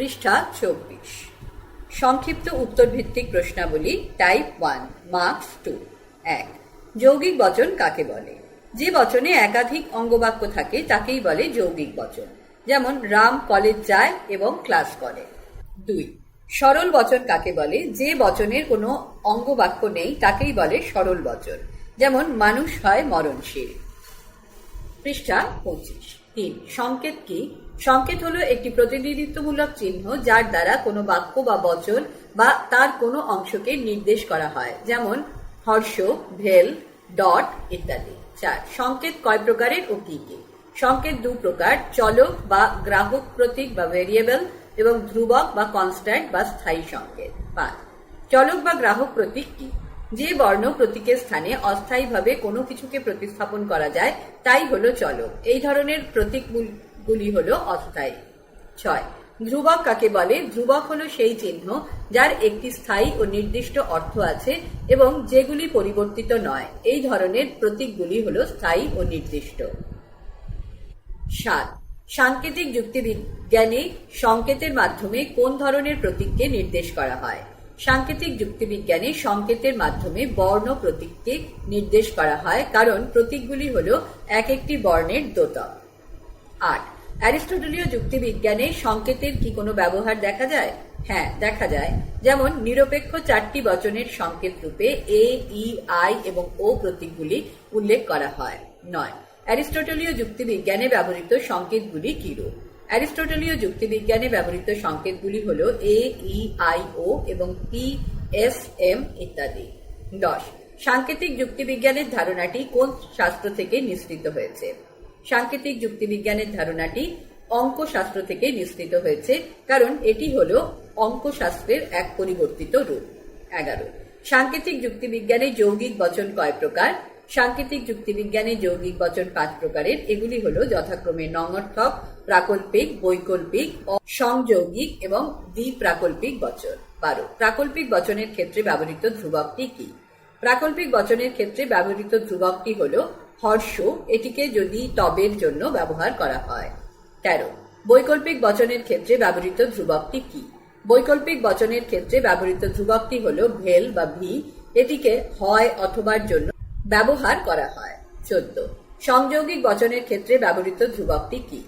পৃষ্ঠা ২৪। সংক্ষিপ্ত উত্তরভিত্তিক প্রশ্নাবলী type 1 marks 2। 1। যৌগিক বচন কাকে বলে? যে বচনে একাধিক অঙ্গবাক্য থাকে তাকেই বলে যৌগিক বচন, যেমন রাম কলেজ যায় এবং ক্লাস করে। 2। সরল বচন কাকে বলে? যে বচনের কোনো অঙ্গবাক্য নেই তাকেই বলে সরল বচন, যেমন মানুষ হয় মরণশীল। পৃষ্ঠা 25। 3। সংকেত কি? সংকেত হলো একটি প্রতিনিধিত্বমূলক চিহ্ন যার দ্বারা কোনো বাক্য বা বচন বা তার কোনো অংশকে নির্দেশ করা হয়, যেমন হর্ষ, ভেল, ডট ইত্যাদি। 4। সংকেত কয় প্রকারের ও কি কি? সংকেত 2 প্রকার, চলক বা গ্রাহক প্রতীক বা ভেরিয়েবল এবং ধ্রুবক বা কনস্ট্যান্ট বা স্থায়ী সংকেত। 5। চলক বা গ্রাহক প্রতীক কি? যে বর্ণ প্রতীকের স্থানে অস্থায়ীভাবে কোনো কিছুকে প্রতিস্থাপন করা যায় তাই হলো চলক। এই ধরনের প্রতীকগুলি হলো অস্থায়ী। 6। ধ্রুবক কাকে বলে? ধ্রুবক হলো সেই চিহ্ন যার একটি স্থায়ী ও নির্দিষ্ট অর্থ আছে এবং যেগুলি পরিবর্তিত নয়। এই ধরনের প্রতীকগুলি হলো স্থায়ী ও নির্দিষ্ট। 7। সাংকেতিক যুক্তিবিজ্ঞানে সংকেতের মাধ্যমে কোন ধরনের প্রতীককে নির্দেশ করা হয়? সাংকেতিক যুক্তিবিজ্ঞানে সংকেতের মাধ্যমে বর্ণ প্রতীককে নির্দেশ করা হয়, কারণ প্রতীকগুলি হলো এক একটি বর্ণের দ্যোতক। 8। অ্যারিস্টটলীয় যুক্তিবিজ্ঞানে সংকেতের কি কোনো ব্যবহার দেখা যায়? হ্যাঁ, দেখা যায়। যেমন নিরপেক্ষ 4টি বচনের সংকেত রূপে এ, ই, আই এবং ও প্রতীকগুলি উল্লেখ করা হয়। 9। অ্যারিস্টটলীয় যুক্তিবিজ্ঞানে ব্যবহৃত সংকেতগুলি কিরূপ? অ্যারিস্টটলীয় যুক্তিবিজ্ঞানে ব্যবহৃত সংকেতগুলি হল এ, ই, আই, ও এবং পি, এস, এম ইত্যাদি। 10। সাংকেতিক যুক্তিবিজ্ঞানের ধারণাটি কোন শাস্ত্র থেকে নিঃসৃত হয়েছে? সাংকেতিক যুক্তিবিজ্ঞানের ধারণাটি অঙ্কশাস্ত্র থেকে নিঃসৃত হয়েছে, কারণ এটি হল অঙ্কশাস্ত্রের এক পরিবর্তিত রূপ। 11। সাংকেতিক যুক্তিবিজ্ঞানে যৌগিক বচন কয় প্রকার? সাংকেতিক যুক্তিবিজ্ঞানে যৌগিক বচন 5 প্রকারের। এগুলি হল যথাক্রমে নঙর্থক, প্রাকল্পিক, বৈকল্পিক, সংযৌগিক এবং দ্বিপ্রাকল্পিক বচন। 12। প্রাকল্পিক বচনের ক্ষেত্রে ব্যবহৃত ধ্রুবকটি কি? প্রাকল্পিক বচনের ক্ষেত্রে ব্যবহৃত ধ্রুবকটি হল হর্ষ, এটিকে যদি তবের জন্য ব্যবহার করা হয়। 13। বৈকল্পিক বচনের ক্ষেত্রে ব্যবহৃত ধ্রুবকটি কি? বৈকল্পিক বচনের ক্ষেত্রে ব্যবহৃত ধ্রুবকটি হল ভেল বা ভি, এটিকে হয় অথবার জন্য ব্যবহার করা হয়। 14। সংযৌগিক বচনের ক্ষেত্রে ব্যবহৃত ধ্রুবকটি কি?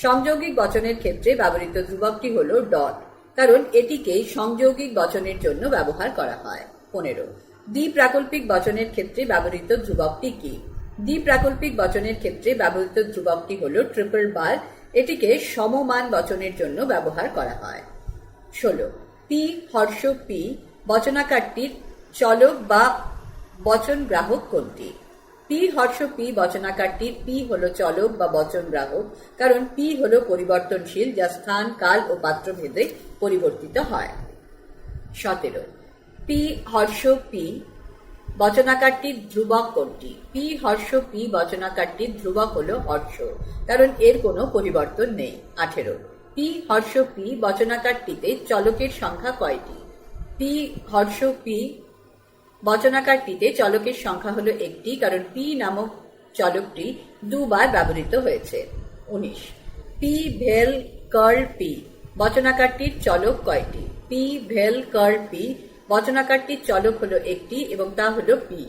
সংযৌগিক বচনের ক্ষেত্রে ব্যবহৃত ধ্রুবকটি হল ডট, কারণ এটিকে সংযৌগিক বচনের জন্য ব্যবহার করা হয়। 15। দ্বিপ্রাকল্পিক বচনের ক্ষেত্রে ব্যবহৃত ধ্রুবকটি কি? দ্বিপ্রাকল্পিক বচনের ক্ষেত্রে ব্যবহৃত ধ্রুবকটি হল ট্রিপল বার, এটিকে সমমান বচনের জন্য ব্যবহার করা হয়। 16। পি, হর্ষ পি বচনাকারটির চলক বা বচন গ্রাহক কোনটি? পি, হর্ষ পি বচনাকারটির পি হলো চলক বা বচন গ্রাহক, কারণ পি হলো পরিবর্তনশীল যা স্থান, কাল ও পাত্র ভেদে পরিবর্তিত হয়। 17। পি, হর্ষ পি বচনাকারটির ধ্রুবক কোনটি? পি, হর্ষ পি বচনাকারটির ধ্রুবক হলো হর্ষ, কারণ এর কোনো পরিবর্তন নেই। 18। পি, হর্ষ পি বচনাকারটিতে চলকের সংখ্যা কয়টি? পি, হর্ষ পি বচনাকারটিতে চলকের সংখ্যা হলো একটি, কারণ পি নামক চলকটি 2 বার ব্যবহৃত হয়েছে। 19। পি, ভেল, কার্ল পি বচনাকারটির চলক কয়টি? পি, ভেল, কার্ল পি বচনাকারটির চলক হলো একটি এবং তা হলো পি,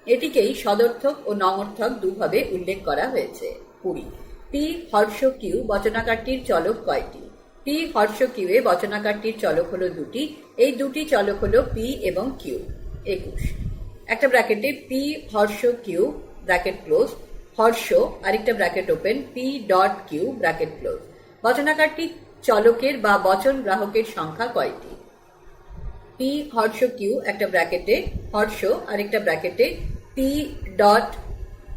এটিকেই সদর্থক ও নঙর্থক দুভাবে উল্লেখ করা হয়েছে। 20। পি, হর্ষ কিউ বচনাকারটির চলক কয়টি? পি, হর্ষ কিউ এ বচনাকারটির চলক হলো 2টি, এই 2টি চলক হলো পি এবং কিউ। 21। একটা ব্র্যাকেটে পি, হর্ষ কিউ ব্র্যাকেট ক্লোজ, হর্ষ আরেকটা bracket open, P dot Q bracket close বচনাকারটি চলকের বা বচন গ্রাহকের সংখ্যা কয়টি? পি, হর্ষ কিউ একটা ব্র্যাকেটে, হর্ষ আরেকটা ব্র্যাকেটে, পি ডট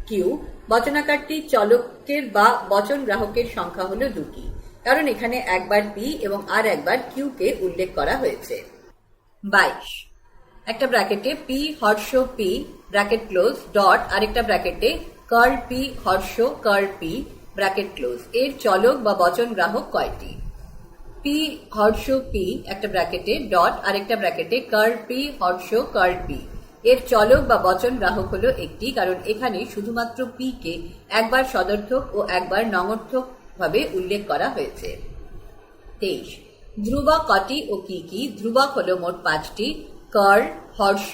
কিউ বচনাকারটি চলকের বা বচন গ্রাহকের সংখ্যা হলো 2টি, কারণ এখানে একবার পি এবং আর একবার কিউ কে উল্লেখ করা হয়েছে। 22। একটা ব্র্যাকেটে পি, হর্ষ পি ব্র্যাকেট ক্লোজ ডট আরেকটা ব্র্যাকেটে কার্ল পি, হর্ষ কার্ল পি ব্র্যাকেট ক্লোজ এর চলক বা বচন গ্রাহক কয়টি? পি, হর্ষ পি একটা ব্র্যাকেটে ডট আরেকটা ব্র্যাকেটে কার্ল পি, হর্ষ কার্ল পি এর চলক বা বচন গ্রাহক হলো একটি, কারণ এখানে শুধুমাত্র পি কে একবার সদর্থক ও একবার নঙর্থক ভাবে উল্লেখ করা হয়েছে। 23। ধ্রুবক কটি ও কি কি? ধ্রুবক হলো মোট 5টি: কার্ল, হর্ষ,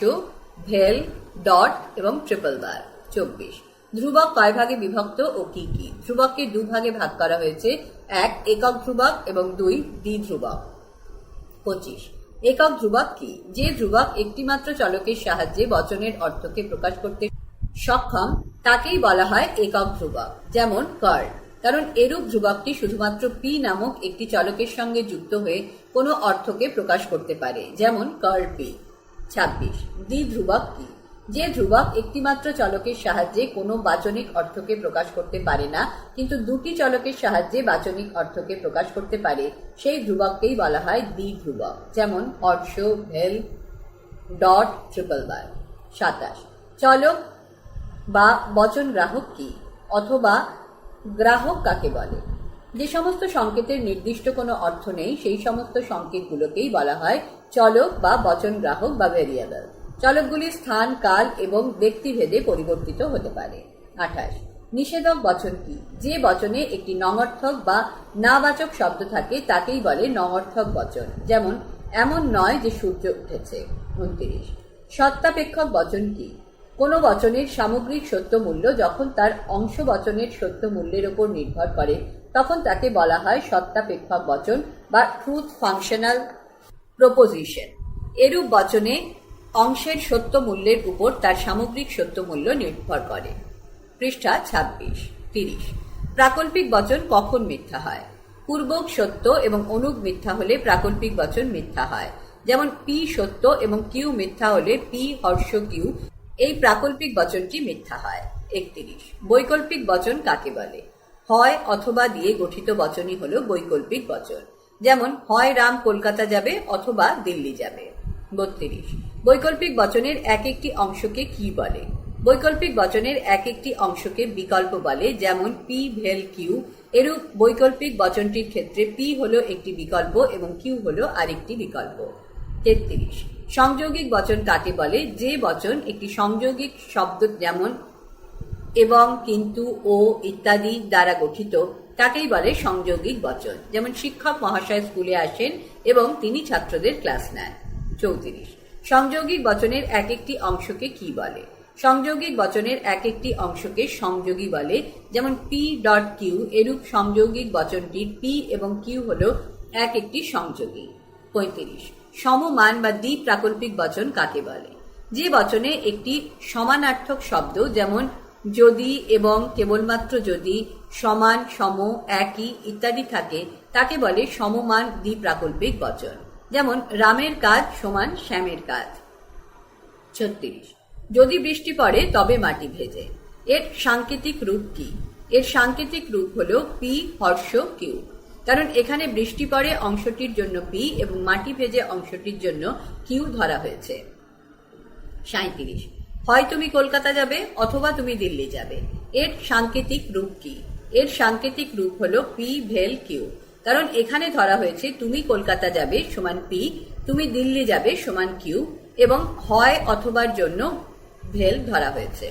ভেল, ডট এবং ট্রিপল বার। 24। ধ্রুবক কয় ভাগে বিভক্ত ও কি কি? ধ্রুবককে 2 ভাগে ভাগ করা হয়েছে: 1 একক ধ্রুবক এবং 2 দ্বিধ্রুবক। 25। একক ধ্রুবক কি? যে ধ্রুবক একটিমাত্র চলকের সাহায্যে বচনের অর্থকে প্রকাশ করতে সক্ষম তাকেই বলা হয় একক ধ্রুবক, যেমন কার্ল। কারণ এরূপ ধ্রুবকটি শুধুমাত্র পি নামক একটি চলকের সঙ্গে যুক্ত হয়ে কোনো অর্থকে প্রকাশ করতে পারে, যেমন কার্ল পি। 26। দ্বিধ্রুবক কি? যে ধ্রুবক একটিমাত্র চলকের সাহায্যে কোনো বাচনিক অর্থকে প্রকাশ করতে পারে না কিন্তু দুটি চলকের সাহায্যে বাচনিক অর্থকে প্রকাশ করতে পারে, সেই ধ্রুবককেই বলা হয় দ্বিধ্রুবক, যেমন হর্ষ, ভেল, ডট, ট্রিপল বার। 27। চলক বা বচন গ্রাহক কি অথবা গ্রাহক কাকে বলে? যে সমস্ত সংকেতের নির্দিষ্ট কোনো অর্থ নেই সেই সমস্ত সংকেতগুলোকেই বলা হয় চলক বা বচন গ্রাহক বা ভেরিয়েবল। চলকগুলির স্থান, কাল এবং ব্যক্তিভেদে পরিবর্তিত হতে পারে। 28। নিষেধক বচন কি? যে বচনে একটি নঙর্থক বা নাবাচক শব্দ থাকে তাকেই বলে নঙর্থক বচন, যেমন এমন নয় যে সূর্য উঠেছে। 29। সত্যাপেক্ষক বচন কি? কোনো বচনের সামগ্রিক সত্য মূল্য যখন তার অংশ বচনের সত্য মূল্যের উপর নির্ভর করে তখন তাকে বলা হয় সত্যাপেক্ষক বচন বা ট্রুথ ফাংশনাল প্রপোজিশন। এরূপ বচনে অংশের সত্য মূল্যের উপর তার সামগ্রিক সত্য মূল্য নির্ভর করে। পৃষ্ঠা 26। 30। প্রাকল্পিক বচন কখন মিথ্যা হয়? পূর্বক সত্য এবং অনুগ মিথ্যা হলে প্রাকল্পিক বচন মিথ্যা হয়, যেমন পি সত্য এবং কিউ মিথ্যা হলে পি হর্ষ কিউ এই প্রাকল্পিক বচনটি মিথ্যা হয়। 31। বৈকল্পিক বচন কাকে বলে? হয় অথবা দিয়ে গঠিত বচনই হলো বৈকল্পিক বচন, যেমন হয় রাম কলকাতা যাবে অথবা দিল্লি যাবে। 32। বৈকল্পিক বচনের এক একটি অংশকে কি বলে? বৈকল্পিক বচনের এক একটি অংশকে বিকল্প বলে, যেমন পি ভেল কিউ। এরূপ বৈকল্পিক বচনটির ক্ষেত্রে পি হলো একটি বিকল্প এবং কিউ হলো আরেকটি বিকল্প। 33। সংযোগিক বচন কাকে বলে? যে বচন একটি সংযোগিক শব্দ যেমন এবং, কিন্তু, ও ইত্যাদি দ্বারা গঠিত তাকেই বলে সংযোগিক বচন, যেমন শিক্ষক মহাশয় স্কুলে আসেন এবং তিনি ছাত্রদের ক্লাস নেন। 34। সংযোগিক বচনের এক একটি অংশকে কি বলে? সংযোগিক বচনের এক একটি অংশকে সংযোগী বলে, যেমন পি ডট কিউ। এরূপ সংযোগিক বচনটির পি এবং কিউ হল এক একটি সংযোগী। 35। সমমান বা দ্বি প্রাকল্পিক বচন কাকে বলে? যে বচনে একটি সমানার্থক শব্দ যেমন যদি এবং, কেবলমাত্র যদি, সমান, সম, একই ইত্যাদি থাকে তাকে বলে সমমান দ্বি প্রাকল্পিক বচন, যেমন রামের কাজ সমান শ্যামের কাজ। 36। যদি বৃষ্টি পড়ে তবে মাটি ভেজে। এর সাংকেতিক রূপ কি? এর সাংকেতিক রূপ হল পি হর্ষ কিউ, কারণ এখানে বৃষ্টি পড়ে অংশটির জন্য পি এবং মাটি ভেজে অংশটির জন্য কিউ ধরা হয়েছে। 37। হয় তুমি কলকাতা যাবে অথবা তুমি দিল্লি যাবে। এর সাংকেতিক রূপ কি? এর সাংকেতিক রূপ হলো পি ভেল কিউ, কারণ এখানে ধরা হয়েছে তুমি কলকাতা যাবে সমান পি, তুমি দিল্লি যাবে সমান কিউ এবং হয় অথবার জন্য ভেল ধরা হয়েছে।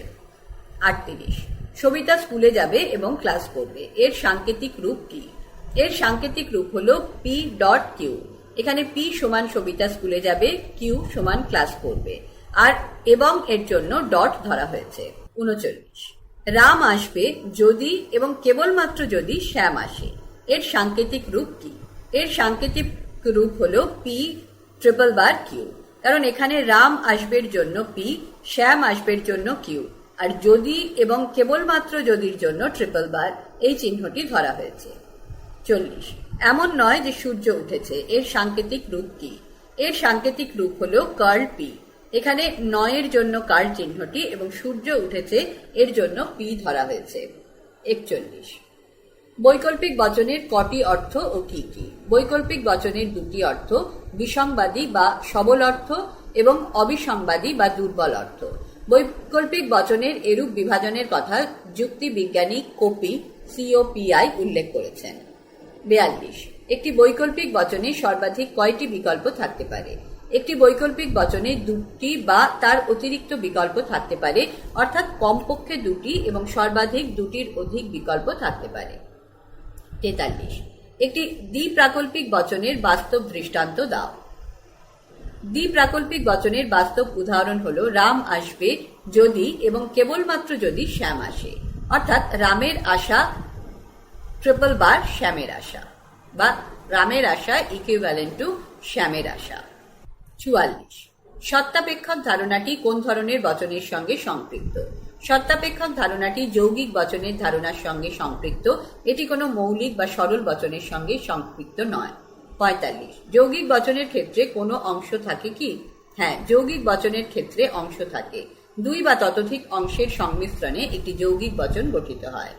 38। সবিতা স্কুলে যাবে এবং ক্লাস করবে। এর সাংকেতিক রূপ কি? এর সাংকেতিক রূপ হলো পি ডট কিউ। এখানে পি সমান সবিতা স্কুলে যাবে, কিউ সমান ক্লাস করবে, আর এবং এর জন্য ডট ধরা হয়েছে। 39। রাম আসবে যদি এবং কেবলমাত্র যদি শ্যাম আসে। এর সাংকেতিক রূপ কি? এর সাংকেতিক রূপ হলো পি ট্রিপল বার কিউ, কারণ এখানে রাম আসবের জন্য পি, শ্যাম আসবের জন্য কিউ, আর যদি এবং কেবলমাত্র যদির জন্য ট্রিপল বার এই চিহ্নটি ধরা হয়েছে। 40। এমন নয় যে সূর্য উঠেছে। এর সাংকেতিক রূপ কি? এর সাংকেতিক রূপ হলো কার্ল পি। এখানে নয়ের জন্য কার্ল চিহ্নটি এবং সূর্য উঠেছে এর জন্য পি ধরা হয়েছে। 41। বৈকল্পিক বচনের কটি অর্থ ও কি কি? বৈকল্পিক বচনের দুটি অর্থ, বিসংবাদী বা সবল অর্থ এবং অবিসংবাদী বা দুর্বল অর্থ। বৈকল্পিক বচনের এরূপ বিভাজনের কথা যুক্তিবিজ্ঞানী কোপি COPI উল্লেখ করেছেন। 42। একটি বৈকল্পিক বচনে সর্বাধিক কয়টি বিকল্প থাকতে পারে? একটি বৈকল্পিক বচনে দুটি বা তার অতিরিক্ত বিকল্প থাকতে পারে, অর্থাৎ কমপক্ষে দুটি এবং সর্বাধিক দুটির অধিক বিকল্প থাকতে পারে। 43। একটি দ্বিপ্রাকল্পিক বচনের বাস্তব দৃষ্টান্ত দাও। দ্বিপ্রাকল্পিক বচনের বাস্তব উদাহরণ হলো রাম আসবে যদি এবং কেবলমাত্র যদি শ্যাম আসে, অর্থাৎ রামের আশা ট্রিপল বার শ্যামের আশা, বা রামের আশা ইকুইভ্যালেন্ট টু শ্যামের আশা। 44, সত্তাপেক্ষক ধারণাটি কোন ধরনের বচনের সঙ্গে সম্পৃক্ত? সত্তাপেক্ষক ধারণাটি যৌগিক বচনের ধারণার সঙ্গে সম্পৃক্ত, এটি কোনো মৌলিক বা সরল বচনের সঙ্গে সম্পৃক্ত নয়। 45, যৌগিক বচনের ক্ষেত্রে কোনো অংশ থাকে কি? হ্যাঁ, যৌগিক বচনের ক্ষেত্রে অংশ থাকে। দুই বা ততোধিক অংশের সংমিশ্রণে একটি যৌগিক বচন গঠিত হয়।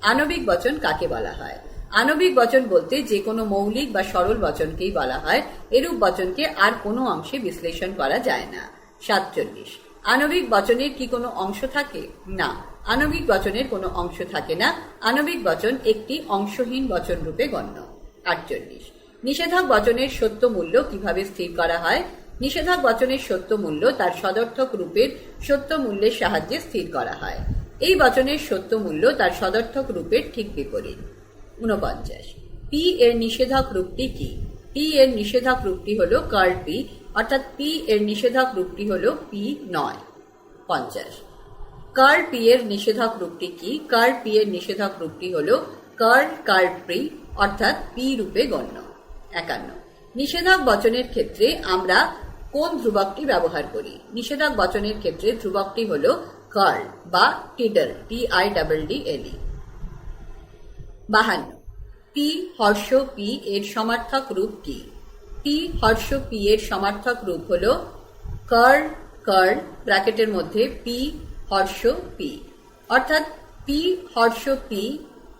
আণবিক বচন কাকে বলা হয়? আণবিক বচন বলতে যে কোনো মৌলিক বা সরল বচনকেই বলা হয়। এরূপ বচনকে আর কোনো অংশে বিশ্লেষণ করা যায় না। 47, আণবিক বচনের কি কোনো অংশ থাকে? না, আণবিক বচনের কোনো অংশ থাকে না। আণবিক বচন একটি অংশহীন বচন রূপে গণ্য। 48, নিষেধক বচনের সত্য মূল্য কিভাবে স্থির করা হয়? নিষেধক বচনের সত্য মূল্য তার সদর্থক রূপের সত্য মূল্যের সাহায্যে স্থির করা হয়। এই বচনের সত্য মূল্য তার সদর্থক রূপের ঠিক বিপরীত। 49, পি এর নিষেধক রূপটি কি? পি এর নিষেধক রূপটি হল কার্ল পি, অর্থাৎ পি এর নিষেধক রূপটি হল পি নয়। 50, কার্ল পি এর নিষেধক রূপটি কি? কার্ল পি এর নিষেধক রূপটি হল কার্ল পি, অর্থাৎ পি রূপে গণ্য। 51, নিষেধক বচনের ক্ষেত্রে আমরা কোন ধ্রুবকটি ব্যবহার করি? নিষেধক বচনের ক্ষেত্রে ধ্রুবকটি হল কার্ল বা টিডল, TIDDLE। 52, পি হর্ষ পি এর সমার্থক রূপ কি? পি হর্ষ পি এর সমার্থক রূপ হল কার্ল ব্র্যাকেটের মধ্যে পি হর্ষ পি, অর্থাৎ পি হর্ষ পি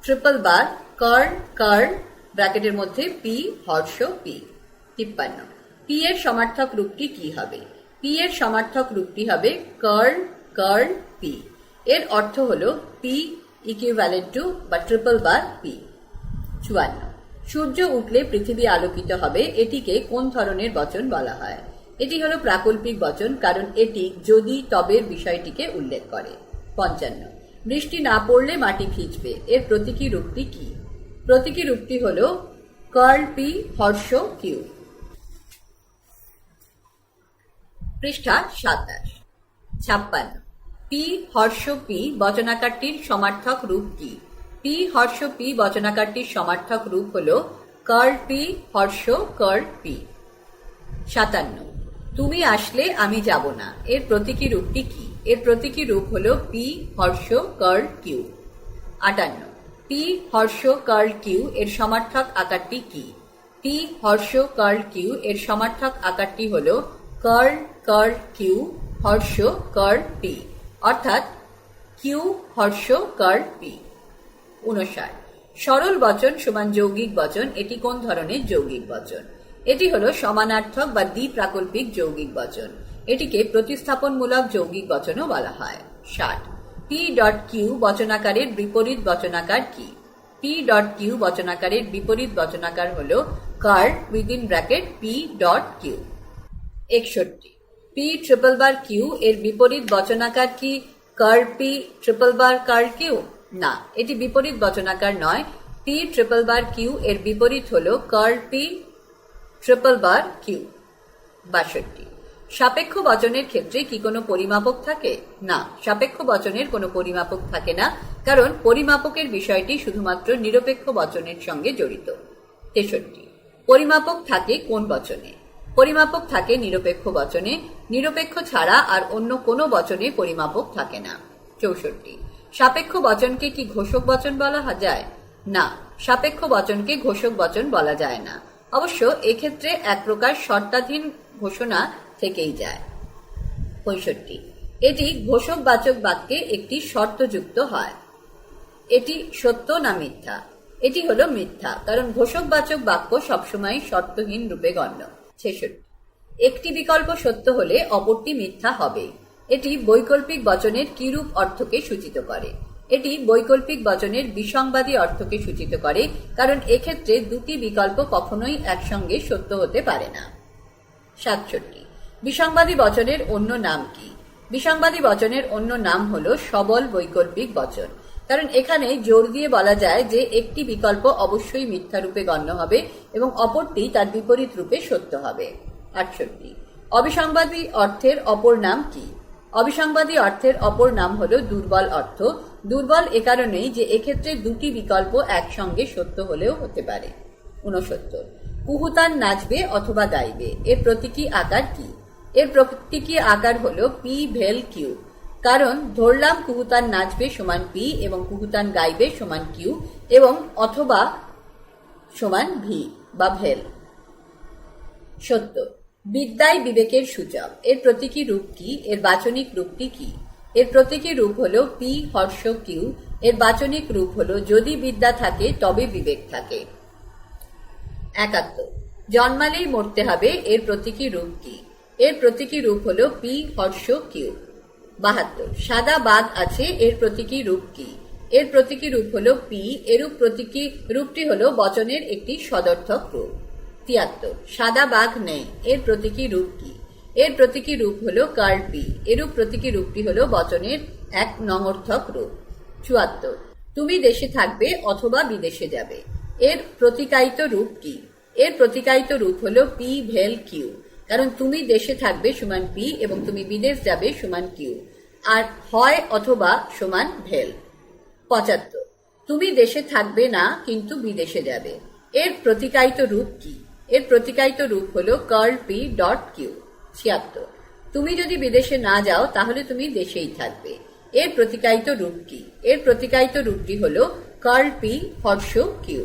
ট্রিপল বার কার্ল ব্র্যাকেটের মধ্যে পি হর্ষ পি। 53, পি এর সমার্থক রূপটি কি হবে? পি এর সমার্থক রূপটি হবে কার্ল পি। এর অর্থ হল পি ইকুইভ্যালেন্ট টু বা ট্রিপল বার পি। 54, সূর্য উঠলে পৃথিবী আলোকিত হবে, এটিকে কোন ধরনের বচন বলা হয়? এটি হলো প্রাকল্পিক বচন, কারণ এটি যদি তবের বিষয়টিকে উল্লেখ করে। 55, বৃষ্টি না পড়লে মাটি ভিজবে, এর প্রতীকী রূপটি কি? প্রতীকী রূপটি হল কার্ল পি হর্ষ কিউ। পৃষ্ঠা 27। 56, পি হর্ষ পি বচনাকারটির সমার্থক রূপ কি? পি হর্ষ পি বচনাকারটির সমার্থক রূপ হল কার্ল পি হর্ষ পি। 57, তুমি আসলে আমি যাব না, এর প্রতীকী রূপটি কি? এর প্রতীকী রূপ হল পি হর্ষ কিউ। 58, পি হর্ষ কিউ এর সমার্থক আকারটি কি? পি হর্ষ কিউ এর সমার্থক আকারটি হল কার্ল কিউ হর্ষ পি, অর্থাৎ কিউ হর্ষ পি। 59, সরল বচন সমান যৌগিক বচন, এটি কোন ধরনের যৌগিক বচন? এটি হলো সমানার্থক বা দ্বিপ্রাকল্পিক যৌগিক বচন, এটিকে প্রতিস্থাপনমূলক যৌগিক বচনও বলা হয়। 60, পি ডট কিউ বচনাকারের বিপরীত বচনাকার কি? পি ডট কিউ বচনাকারের বিপরীত বচনাকার হল curl within bracket P dot Q. 61, P triple bar Q এর বিপরীত বচনাকার কি curl P triple bar curl Q? না, এটি বিপরীত বচনাকার নয়। পি ট্রিপল বার কিউ এর বিপরীত হল curl P triple bar Q. 62, সাপেক্ষ বচনের ক্ষেত্রে কি কোনো পরিমাপক থাকে? না, সাপেক্ষ বচনের কোনো পরিমাপক থাকে না, কারণ পরিমাপকের বিষয়টি শুধুমাত্র নিরপেক্ষ বচনের সঙ্গে জড়িত। 63, পরিমাপক থাকে কোন বচনে? পরিমাপক থাকে নিরপেক্ষ বচনে, নিরপেক্ষ ছাড়া আর অন্য কোনো বচনে পরিমাপক থাকে না। 64, সাপেক্ষ বচনকে কি ঘোষক বচন বলা যায়? না, সাপেক্ষ বচনকে ঘোষক বচন বলা যায় না, অবশ্য এক্ষেত্রে এক প্রকার শর্তাধীন ঘোষণা থেকেই যায়। 65, এটি ঘোষকবাচক বাক্যে একটি শর্তযুক্ত হয়, এটি সত্য না মিথ্যা? এটি হলো মিথ্যা, কারণ ঘোষকবাচক বাক্য সবসময় শর্তহীন রূপে গণ্য। 66, একটি বিকল্প সত্য হলে অপরটি মিথ্যা হবে, এটি বৈকল্পিক বচনের কিরূপ অর্থকে সূচিত করে? এটি বৈকল্পিক বচনের বিসংবাদী অর্থকে সূচিত করে, কারণ এক্ষেত্রে দুটি বিকল্প কখনোই একসঙ্গে সত্য হতে পারে না। 67, বিসংবাদী বচনের অন্য নাম কি? বিসংবাদী বচনের অন্য নাম হল সবল বৈকল্পিক বচন। কারণ এখানে জোর দিয়ে বলা যায় যে একটি বিকল্প অবশ্যই মিথ্যা রূপে গণ্য হবে এবং অপরটি তার বিপরীত রূপে সত্য হবে। 68। অবিসংবাদী অর্থের অপর নাম কি? অবিসংবাদী অর্থের অপর নাম হলো দুর্বল অর্থ। দুর্বল এ কারণেই যে এক্ষেত্রে দুটি বিকল্প একসঙ্গে সত্য হলেও হতে পারে। 69। কুহুতান নাচবে অথবা গাইবে, এর প্রতীকী আকার কি? এর প্রতীকী আকার হলো পি ভেল কিউ। কারণ ধরলাম কুহুতান নাচবে সমান পি এবং কুহুতান গাইবে সমান কিউ এবং অথবা সমান ভি বা ভেল। 70। বিদ্যাই বিবেকের সূচক, এর প্রতীকী রূপ কি? এর বাচনিক রূপটি কি? এর প্রতীকী রূপ হলো পি হর্ষ কিউ। এর বাচনিক রূপ হলো যদি বিদ্যা থাকে তবে বিবেক থাকে। 71। জন্মালেই মরতে হবে, এর প্রতীকী রূপ কি? এর প্রতীকী রূপ হলো পি হর্ষ কিউ। 72। সাদা বাঘ আছে, এর প্রতীকী রূপ কি? এর প্রতীকী রূপ হলো পি। এরূপ প্রতীকী রূপটি হলো বচনের একটি সদর্থক রূপ। 73। সাদা বাঘ নেই, এর প্রতীকী রূপ কি? এর প্রতীকী রূপ হলো কার্ল পি। এরূপ প্রতীকী রূপটি হলো বচনের এক নঙর্থক রূপ। 74। তুমি দেশে থাকবে অথবা বিদেশে যাবে, এর প্রতীকায়িত রূপ কি? এর প্রতীকায়িত রূপ হলো পি ভেল কিউ। কারণ তুমি দেশে থাকবে সমান পি এবং তুমি বিদেশ যাবে সমান কিউ, আর হয় অথবা সমান ভেল। 75। তুমি দেশে থাকবে না কিন্তু বিদেশে যাবে, এর প্রতীকায়িত রূপ কি? এর প্রতীকায়িত রূপ হলো কার্ল পি ডট কিউ। 76। তুমি যদি বিদেশে না যাও তাহলে তুমি দেশেই থাকবে, এর প্রতীকায়িত রূপ কি? এর প্রতীকায়িত রূপটি হলো কার্ল পি হর্ষ কিউ।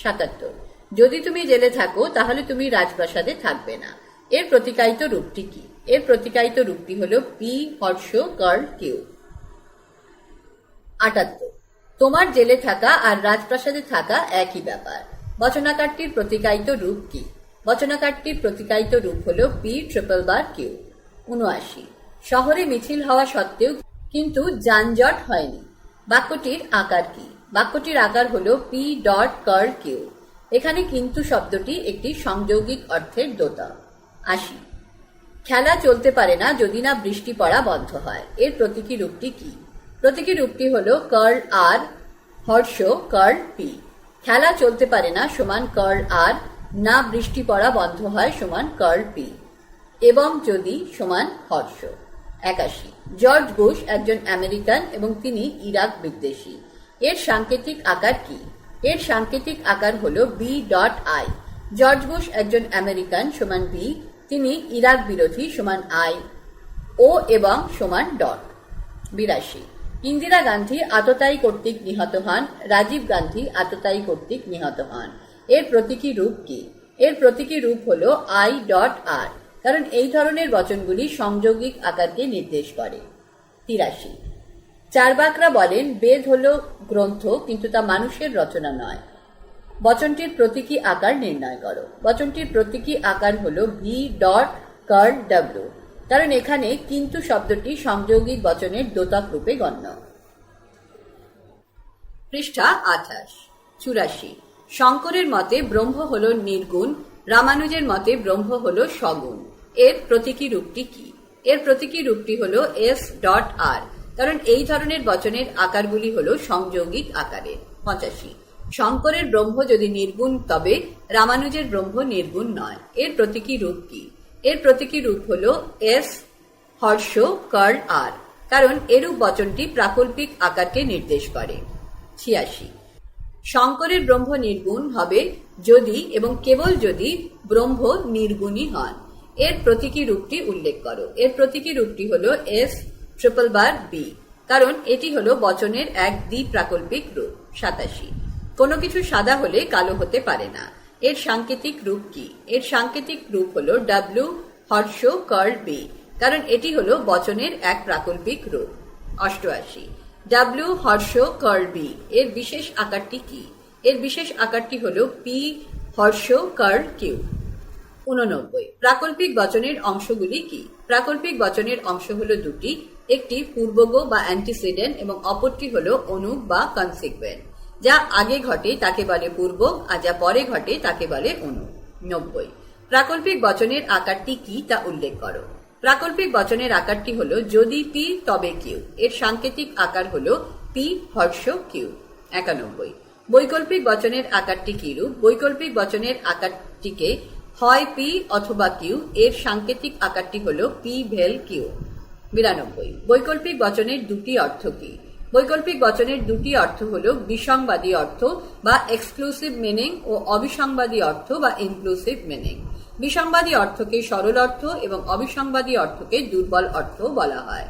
77। যদি তুমি জেলে থাকো তাহলে তুমি রাজপ্রাসাদে থাকবে না, এর প্রতীকায়িত রূপটি কি? এর প্রতীকায়িত রূপটি হলো পি হর্ষ কার্ল কিউ। 78। তোমার জেলে থাকা আর রাজপ্রাসাদে থাকা একই ব্যাপার, বচনাকারটির প্রতীকায়িত রূপ কি? বচনাকারটির প্রতীকায়িত রূপ হলো পি ট্রিপল বার কিউ। 79। শহরে মিছিল হওয়া সত্ত্বেও কিন্তু যানজট হয়নি, বাক্যটির আকার কি? বাক্যটির আকার হলো পি ডট কার্ল কিউ। এখানে কিন্তু শব্দটি একটি সংযৌগিক অর্থের দোতা। 80। খেলা চলতে পারে না যদি না বৃষ্টি পড়া বন্ধ হয়, এর প্রতীকী রূপটি কি? প্রতীকী রূপটি হলো কার্ল আর হর্ষ কার্ল পি। খেলা চলতে পারে না সমান কার্ল আর, না বৃষ্টি পড়া বন্ধ হয় সমান কার্ল পি এবং যদি সমান হর্ষ। 81। জর্জ বুশ একজন আমেরিকান এবং তিনি ইরাক বিদ্বেষী, এর সাংকেতিক আকার কি? এর সাংকেতিক আকার হলো B dot I. George Bush একজন আমেরিকান সমান বি, তিনি ইরাক বিরোধী সমান আই, ও এবং সমান ডট। 82। ইন্দিরা গান্ধী আততায়ী কর্তৃক নিহত হন, রাজীব গান্ধী আততায়ী কর্তৃক নিহত হন, এর প্রতীকী রূপ কি? এর প্রতীকী রূপ হলো আই ডট আর। কারণ এই ধরনের বচনগুলি সংযৌগিক আকারকে নির্দেশ করে। 83। চার্বাকরা বলেন বেদ হলো গ্রন্থ কিন্তু তা মানুষের রচনা নয়, বচনটির প্রতীকী আকার নির্ণয় করো। বচনটির প্রতীকী আকার হলো ভি ডট কার্ল ডাব্লিউ। কারণ এখানে কিন্তু শব্দটি সংযৌগিক বচনের দ্যোতক রূপে গণ্য। পৃষ্ঠা 28। 84। শঙ্করের মতে ব্রহ্ম হলো নির্গুণ, রামানুজের মতে ব্রহ্ম হলো সগুণ, এর প্রতীকী রূপটি কি? এর প্রতীকী রূপটি হলো এস ডট আর। কারণ এই ধরনের বচনের আকারগুলি হলো সংযৌগিক আকারের। 85। শঙ্করের ব্রহ্ম যদি নির্গুণ তবে রামানুজের ব্রহ্ম নির্গুণ নয়, এর প্রতীকী রূপ কি? এর প্রতীকী রূপ হলো এস হর্ষ কার্ল আর। কারণ এরূপ বচনটি প্রাকল্পিক আকারকে নির্দেশ করে। 86। শঙ্করের ব্রহ্ম নির্গুণ হবে যদি এবং কেবল যদি ব্রহ্ম নির্গুণী হন, এর প্রতীকী রূপটি উল্লেখ করো। এর প্রতীকী রূপটি হলো এস ট্রিপল বার বি। কারণ এটি হলো বচনের এক দ্বিপ্রাকল্পিক রূপ। 87। কোনো কিছু সাদা হলে কালো হতে পারে না, এর সাংকেতিক রূপ কি? এর সাংকেতিক রূপ হলো ডাব্লিউ হর্ষ কার্ল বি। কারণ এটি হলো বচনের এক প্রাকল্পিক রূপ। 88। ডাব্লিউ হর্ষ কার্ল বি এর বিশেষ আকারটি কি? এর বিশেষ আকারটি হলো পি হর্ষ কার্ল কিউ। 89। প্রাকল্পিক বচনের অংশগুলি কি? প্রাকল্পিক বচনের অংশ হলো দুটি, একটি পূর্বগ বা অ্যান্টিসিডেন্ট এবং অপরটি হলো অনুগ বা কনসিকুয়েন্ট। যা আগে ঘটে তাকে বলে পূর্বক আর যা পরে ঘটে তাকে বলে অনুগ। 90। প্রাকল্পিক বচনের আকারটি কি তা উল্লেখ করো। প্রাকল্পিক বচনের আকারটি হলো যদি পি তবে কিউ, এর সাংকেতিক আকার হলো পি হর্ষ কিউ। 91, বৈকল্পিক বচনের আকারটি কিরূপ? বৈকল্পিক বচনের আকারটিকে হয় পি অথবা কিউ, এর সাংকেতিক আকারটি হল পি ভেল কিউ। 92, বৈকল্পিক বচনের দুটি অর্থ কি? বৈকল্পিক বচনের দুটি অর্থ হল বিসংবাদী অর্থ বা এক্সক্লুসিভ মিনিং ও অবিসংবাদী অর্থ বা ইনক্লুসিভ মিনিং। বিসংবাদী অর্থকে সরল অর্থ এবং অবিসংবাদী অর্থকে দুর্বল অর্থ বলা হয়।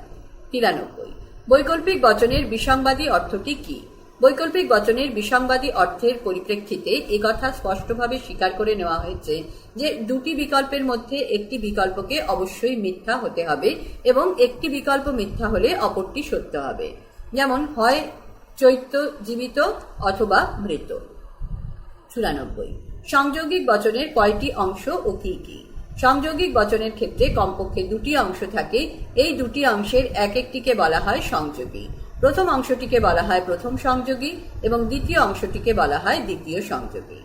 93, বৈকল্পিক বচনের বিসংবাদী অর্থটি কি? বৈকল্পিক বচনের বিসংবাদী অর্থের পরিপ্রেক্ষিতে একথা স্পষ্টভাবে স্বীকার করে নেওয়া হয়েছে যে দুটি বিকল্পের মধ্যে একটি বিকল্পকে অবশ্যই মিথ্যা হতে হবে এবং একটি বিকল্প মিথ্যা হলে অপরটি সত্য হবে। যেমন হয় চৈত্য জীবিত অথবা মৃত। 94, সংযোগিক বচনের কয়টি অংশ ও কি কি? সংযোগিক বচনের ক্ষেত্রে কমপক্ষে দুটি অংশ থাকে। এই দুটি অংশের এক একটিকে বলা হয় সংযোগী। প্রথম অংশটিকে বলা হয় প্রথম সংযোগী এবং দ্বিতীয় অংশটিকে বলা হয় দ্বিতীয় সংযোগী।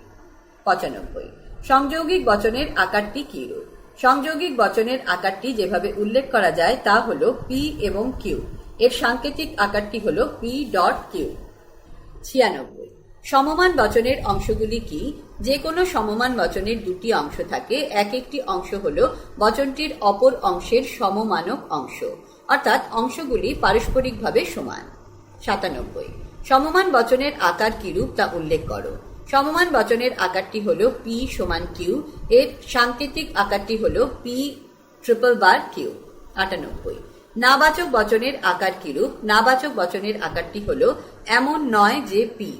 95, সংযৌগিক বচনের আকারটি কিরূপ? সংযৌগিক বচনের আকারটি যেভাবে উল্লেখ করা যায় তা হল পি এবং কিউ। এর সাংকেতিক আকারটি হল পি ডট কিউ। 96, সমমান বচনের অংশগুলি কি? যে কোনো সমমান বচনের দুটি অংশ থাকে। এক একটি অংশ হল বচনটির অপর অংশের সমমানক অংশ, অর্থাৎ অংশগুলি পারস্পরিকভাবে সমান। 97, সমমান বচনের আকার কিরূপ তা উল্লেখ করো। সমমান বচনের আকারটি হল পি সমান কিউ। এর সাংকেতিক আকারটি হল পি ট্রিপল বার কিউ। 98, নাবাচক বচনের আকার কিরূপ? নাবাচক বচনের আকারটি হল এমন নয় যে পি।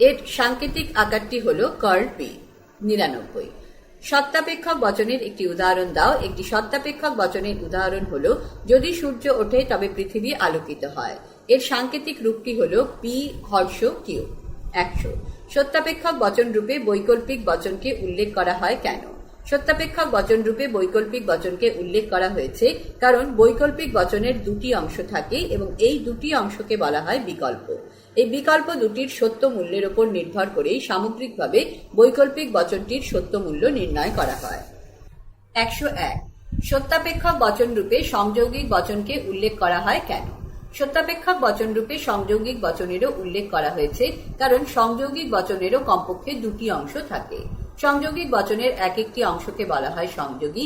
এর সাংকেতিক আকারটি হল কার্ল পি। 99, সত্তাপেক্ষক বচনের একটি উদাহরণ দাও। একটি সত্তাপেক্ষক বচনের উদাহরণ হল যদি সূর্য ওঠে তবে পৃথিবী আলোকিত হয়। এর সাংকেতিক রূপটি হল পি হর্ষ কিউ। 100, সত্তাপেক্ষক বচন রূপে বৈকল্পিক বচনকে উল্লেখ করা হয় কেন? সত্যাপেক্ষক বচন রূপে বৈকল্পিক বচনকে উল্লেখ করা হয়েছে কারণ বৈকল্পিক বচনের দুটি অংশ থাকে এবং এই দুটি অংশকে বলা হয় বিকল্প। এই বিকল্প দুটির সত্য মূল্যের উপর নির্ভর করেই সামগ্রিকভাবে বৈকল্পিক বচনটির সত্য মূল্য নির্ণয় করা হয়। 101, সত্যাপেক্ষক বচন রূপে সংযৌগিক বচনকে উল্লেখ করা হয় কেন? সত্যাপেক্ষক বচন রূপে সংযৌগিক বচনেরও উল্লেখ করা হয়েছে কারণ সংযৌগিক বচনেরও কমপক্ষে দুটি অংশ থাকে। সংযৌগিক বচনের এক একটি অংশকে বলা হয় সংযোগী।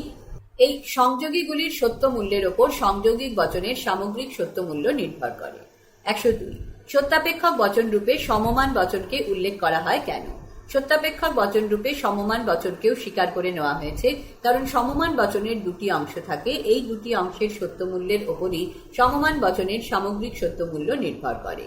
এই সংযোগীগুলির সত্য মূল্যের ওপর সংযৌগিক বচনের সামগ্রিক সত্য মূল্য নির্ভর করে। 102, সত্যাপেক্ষক বচন রূপে সমমান বচনকে উল্লেখ করা হয় কেন? সত্যাপেক্ষক বচন রূপে সমমান বচনকেও স্বীকার করে নেওয়া হয়েছে কারণ সমমান বচনের দুটি অংশ থাকে। এই দুটি অংশের সত্য মূল্যের ওপরই সমমান বচনের সামগ্রিক সত্য মূল্য নির্ভর করে।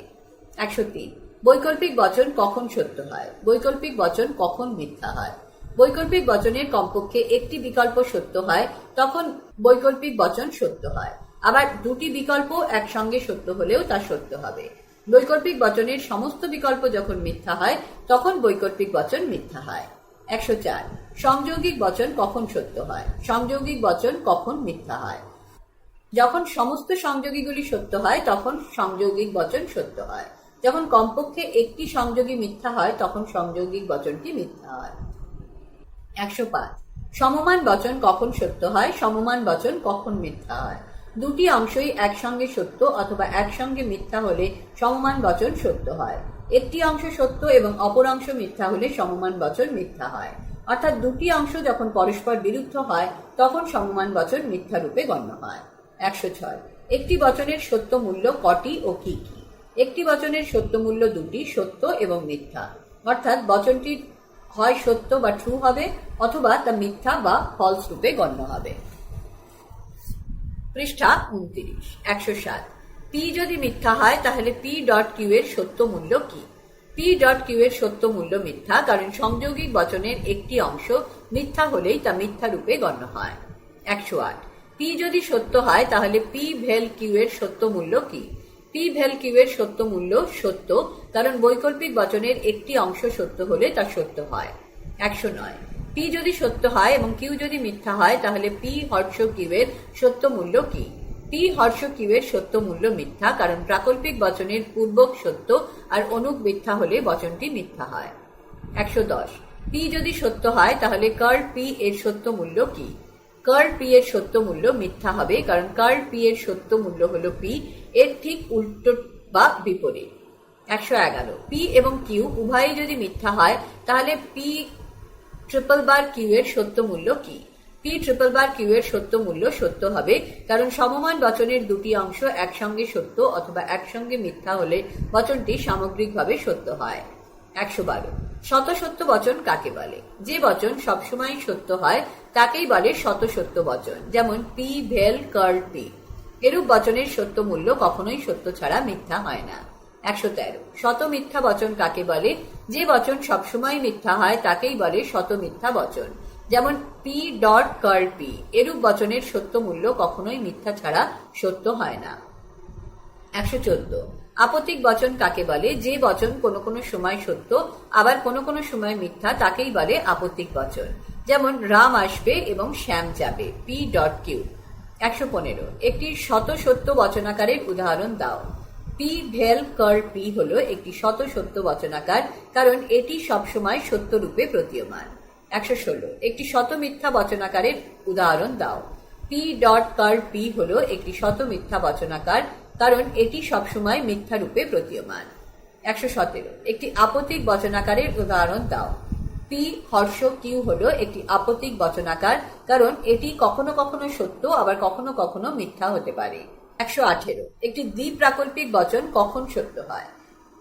103, বৈকল্পিক বচন কখন সত্য হয়? বৈকল্পিক বচন কখন মিথ্যা হয়? বৈকল্পিক বচনের কমপক্ষে একটি বিকল্প সত্য হয় তখন বৈকল্পিক বচন সত্য হয়। আবার দুটি বিকল্প একসঙ্গে সত্য হলেও তা সত্য হবে। বৈকল্পিক বচনের সমস্ত বিকল্প যখন মিথ্যা হয় তখন বৈকল্পিক বচন মিথ্যা হয়। 104, সংযৌগিক বচন কখন সত্য হয়? সংযৌগিক বচন কখন মিথ্যা হয়? যখন সমস্ত সংযোগীগুলি সত্য হয় তখন সংযৌগিক বচন সত্য হয়। যখন কমপক্ষে একটি সংযোগী মিথ্যা হয় তখন সংযৌগিক বচনটি মিথ্যা হয়। 105, সমমান বচন কখন সত্য হয়? সমমান বচন কখন মিথ্যা হয়? দুটি অংশই একসঙ্গে সত্য অথবা একসঙ্গে মিথ্যা হলে সমমান বচন সত্য হয়। একটি অংশ সত্য এবং অপর অংশ মিথ্যা হলে সমমান বচন মিথ্যা হয়। অর্থাৎ দুটি অংশ যখন পরস্পর বিরুদ্ধ হয় তখন সমমান বচন মিথ্যা রূপে গণ্য হয়। 106, একটি বচনের সত্য মূল্য কটি ও কি কি? একটি বচনের সত্য মূল্য দুটি, সত্য এবং মিথ্যা। অর্থাৎ বচনটি হয় সত্য বা ট্রু হবে অথবা তা মিথ্যা বা ফলস রূপে গণ্য হবে। পৃষ্ঠা 29। 107, পি যদি মিথ্যা হয় তাহলে পি ডট কিউ এর সত্য মূল্য কি? পি ডট কিউ এর সত্য মূল্য মিথ্যা কারণ সংযৌগিক বচনের একটি অংশ মিথ্যা হলেই তা মিথ্যা রূপে গণ্য হয়। 108, পি যদি সত্য হয় তাহলে পি ভেল কিউ এর সত্য মূল্য কি? পি ভেল কিউ এর সত্য মূল্য সত্য কারণ বৈকল্পিক বচনের একটি অংশ সত্য হলে তা সত্য হয়। 109, পি যদি সত্য হয় এবং কিউ যদি মিথ্যা হয় তাহলে পি হর্ষ কিউ এর সত্য মূল্য কি? পি হর্ষ কিউ এর সত্য মূল্য মিথ্যা কারণ প্রাকল্পিক বচনের পূর্বক সত্য আর অনুক মিথ্যা হলে বচনটি মিথ্যা হয়। 110, পি যদি সত্য হয় তাহলে কার্ল পি এর সত্য মূল্য কি? কার্ল পি এর সত্য মূল্য মিথ্যা হবে কারণ কার্ল পি এর সত্য মূল্য হলো পি, এর ঠিক উল্টো বা বিপরীত। 111 পি এবং কিউ উভয়ই যদি মিথ্যা হয় তাহলে পি ট্রিপল বার কিউ এর সত্য মূল্য কি? পি ট্রিপল বার কিউ এর সত্য মূল্য সত্য হবে, কারণ সমমান বচনের দুটি অংশ একসঙ্গে সত্য অথবা একসঙ্গে মিথ্যা হলে বচনটি সামগ্রিকভাবে সত্য হয়। 112 শত সত্য বচন কাকে বলে? যে বচন সবসময় সত্য হয় তাকেই বলে শত সত্য বচন, যেমন পি ভেল কার্ল পি। এরূপ বচনের সত্য মূল্য কখনোই সত্য ছাড়া মিথ্যা হয় না। 113 শত মিথ্যা বচন কাকে বলে? যে বচন সবসময় মিথ্যা হয় তাকেই বলে শত মিথ্যা বচন, যেমন পি ডট কার্ল পি। এরূপ বচনের সত্য মূল্য কখনোই মিথ্যা ছাড়া সত্য হয় না। 114 আপতিক বচন কাকে বলে? যে বচন কোনো কোনো সময় সত্য আবার কোনো কোনো সময় মিথ্যা তাকেই বলে আপতিক বচন, যেমন রাম আসবে এবং শ্যাম যাবে, পি ডট কিউ। 115 একটি শত সত্য বচনাকারের উদাহরণ দাও। পি ভেল কার্ল পি হলো একটি শত সত্য বচনাকার, কারণ এটি সবসময় সত্য রূপে প্রতীয়মান। 116 একটি শত মিথ্যা বচনাকারের উদাহরণ দাও। পি ডট কার্ল পি হলো একটি শত মিথ্যা বচনাকার, কারণ এটি সবসময় মিথ্যা রূপে প্রতীয়মান। 117 একটি আপতিক বচনাকারের উদাহরণ দাও। পি হর্ষ কিউ হলো একটি আপতিক বচনাকার, কারণ এটি কখনো কখনো সত্য আবার কখনো কখনো মিথ্যা হতে পারে। 118 একটি দ্বিপ্রাকল্পিক বচন কখন সত্য হয়?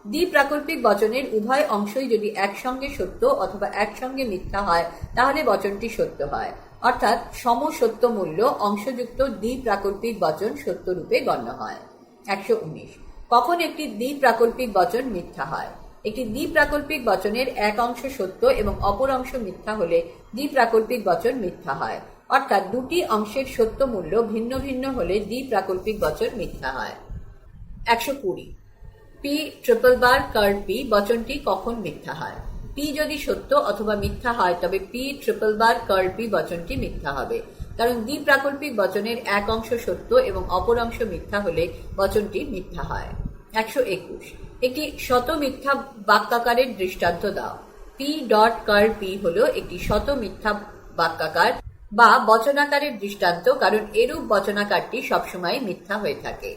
দ্বিপ্রাকল্পিক বচনের উভয় অংশই যদি একসঙ্গে সত্য অথবা একসঙ্গে মিথ্যা হয় তাহলে বচনটি সত্য হয়, অর্থাৎ সমসত্য মূল্য অংশযুক্ত দ্বিপ্রাকল্পিক বচন সত্য রূপে গণ্য হয়। 119 কখন একটি দ্বিপ্রাকল্পিক বচন মিথ্যা হয়? একটি দ্বিপ্রাকল্পিক বচনের এক অংশ সত্য এবং অপর অংশ মিথ্যা হলে দ্বিপ্রাকল্পিক বচন মিথ্যা হয়, অর্থাৎ দুটি অংশের সত্য মূল্য ভিন্ন ভিন্ন হলে দ্বিপ্রাকল্পিক বচন মিথ্যা হয়। 120 P triple bar curl P বচনটি কখন মিথ্যা হয়? পি যদি সত্য অথবা মিথ্যা হয় তবে P triple bar curl P বচনটি মিথ্যা হবে, কারণ দ্বিপ্রাকল্পিক বচনের এক অংশ সত্য এবং অপর অংশ মিথ্যা হলে বচনটি মিথ্যা হয়। 121 একটি শত মিথ্যা বাক্যাকারের দৃষ্টান্ত দাও। পি ডট কার্ল পি হলো একটি শত মিথ্যা বাক্যাকার বা বচনাকারের দৃষ্টান্ত, কারণ এরূপ বচনাকারটি সবসময় মিথ্যা হয়ে থাকে।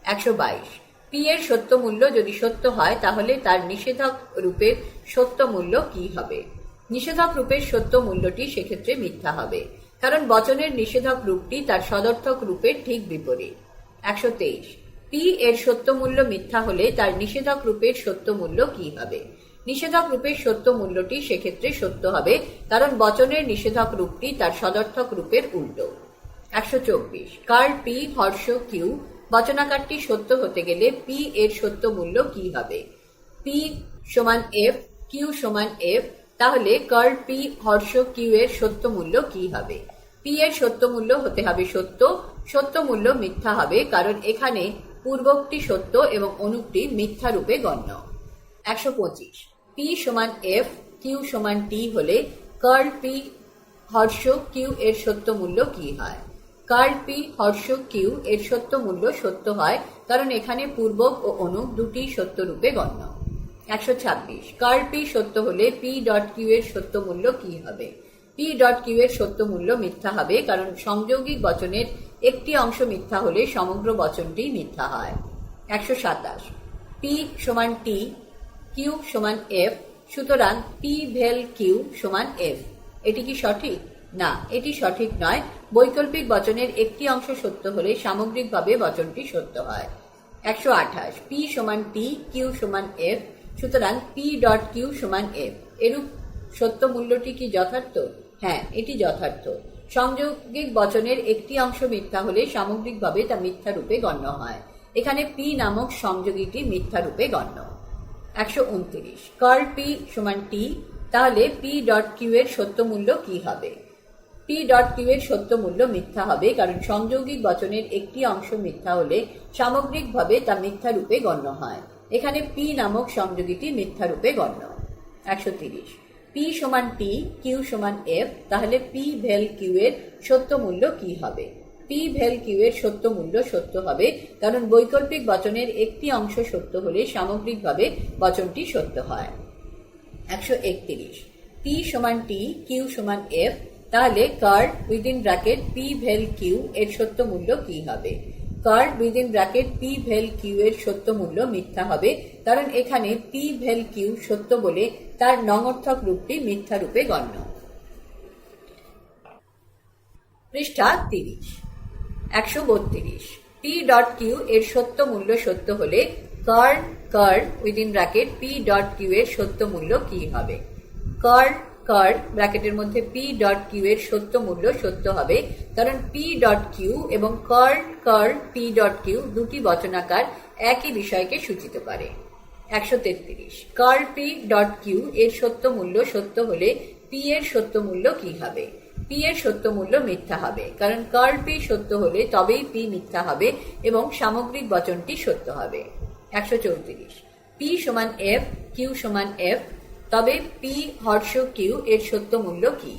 122 পি এর সত্য মূল্য যদি সত্য হয় তাহলে তার নিষেধক রূপের সত্য মূল্য কি হবে? নিষেধক রূপের সত্য মূল্যটি সেক্ষেত্রে মিথ্যা হবে, কারণ বচনের নিষেধক রূপটি তার সদর্থক রূপের ঠিক বিপরীত। 123 পি এর সত্য মূল্য মিথ্যা হলে তার নিষেধক রূপের সত্য মূল্য কি হবে? নিষেধক রূপের সত্য মূল্যটি সেক্ষেত্রে সত্য হবে, কারণ বচনের নিষেধক রূপটি তার সদর্থক রূপের উল্টো। 124 কার্ল পি হর্ষ কিউ বচনাকারটি সত্য হতে গেলে পি এর সত্য মূল্য কি হবে? পি সমান এফ, কিউ সমান এফ, তাহলে কার্ল পি হর্ষ কিউ এর সত্য মূল্য কি হবে? পি এর সত্য মূল্য হতে হবে সত্য, সত্য মূল্য মিথ্যা হবে, কারণ এখানে পূর্বকটি সত্য এবং অনুক্তি মিথ্যা রূপে গণ্য। 125 পি সমান এফ, কিউ সমান টি হলে কার্ল পি হর্ষ কিউ এর সত্য মূল্য কি হয়? কার্ল পি হর্ষ কিউ এর সত্য মূল্য সত্য হয়, কারণ এখানে পূর্বক ও অনুক দুটি সত্য রূপে গণ্য। 126 কার্ল পি সত্য হলে পি ডট কিউ এর সত্য মূল্য কি হবে? পি ডট কিউ এর সত্য মূল্য মিথ্যা হবে, কারণ সংযৌগিক বচনের একটি অংশ মিথ্যা হলে সমগ্র বচনটি মিথ্যা হয়। 127 পি সমান টি, কিউ সমান এফ, সুতরাং পি ভেল কিউ সমান এফ। এটি কি সঠিক? না, এটি সঠিক নয়। বৈকল্পিক বচনের একটি অংশ সত্য হলে সামগ্রিকভাবে বচনটি সত্য হয়। 128 পি সমান টি, কিউ সমান এফ, সুতরাং পি ডট কিউ সমান এফ। এরূপ সত্য মূল্যটি কি যথার্থ? হ্যাঁ, এটি যথার্থ। সংযৌগিক বচনের একটি অংশ মিথ্যা হলে সামগ্রিকভাবে তা মিথ্যা রূপে গণ্য হয়। এখানে পি নামক সংযোগীটি মিথ্যা রূপে গণ্য। 129 কার্ল পি সমান টি, তাহলে পি ডট কিউ এর সত্য মূল্য কি হবে? পি ডট কিউ এর সত্য মূল্য মিথ্যা হবে, কারণ সংযৌগিক বচনের একটি অংশ মিথ্যা হলে সামগ্রিকভাবে তা মিথ্যা রূপে গণ্য হয়। এখানে পি নামক সংযোগীটি মিথ্যা রূপে গণ্য। 130 পি সমান টি, কিউ সমান এফ, তাহলে পি ভেল কিউ এর সত্য মূল্য কি হবে? পি ভেল কিউ এর সত্য মূল্য সত্য হবে, কারণ বৈকল্পিক বচনের একটি অংশ সত্য হলে সামগ্রিকভাবে বচনটি সত্য হয়। 131 পি সমান টি, কিউ সমান এফ, তাহলে কার্ল উইদিন ব্র্যাকেট পি ভেল কিউ এর সত্য মূল্য কি হবে? কার্ড উইদিন ব্র্যাকেট পি ভেল কিউ এর সত্য মূল্য মিথ্যা হবে, কারণ এখানে পি ভেল কিউ সত্য বলে তার নঙর্থক রূপটি মিথ্যা রূপে গণ্য। পৃষ্ঠা 30। 132। পি ডট কিউ এর সত্য মূল্য সত্য হলে curl within bracket P dot Q এর সত্য মূল্য কি হবে? কার্ড ব্র্যাকেটের মধ্যে পি ডট কিউ এর সত্য মূল্য সত্য হবে, কারণ পি ডট কিউ এবং কার্ড পি ডট কিউ দুটি বচনাকার একই বিষয়কে সূচিত করে। 133। কার্ল পি ডট কিউ এর সত্য মূল্য সত্য হলে পি এর সত্য মূল্য কি হবে? পি এর সত্য মূল্য মিথ্যা হবে, কারণ কার্ল পি সত্য হলে তবেই পি মিথ্যা হবে এবং সামগ্রিক বচনটি সত্য হবে। 134। পি সমান এফ, কিউ সমান এফ, তবে পি হর্ষ কিউ এর সত্য মূল্য কি?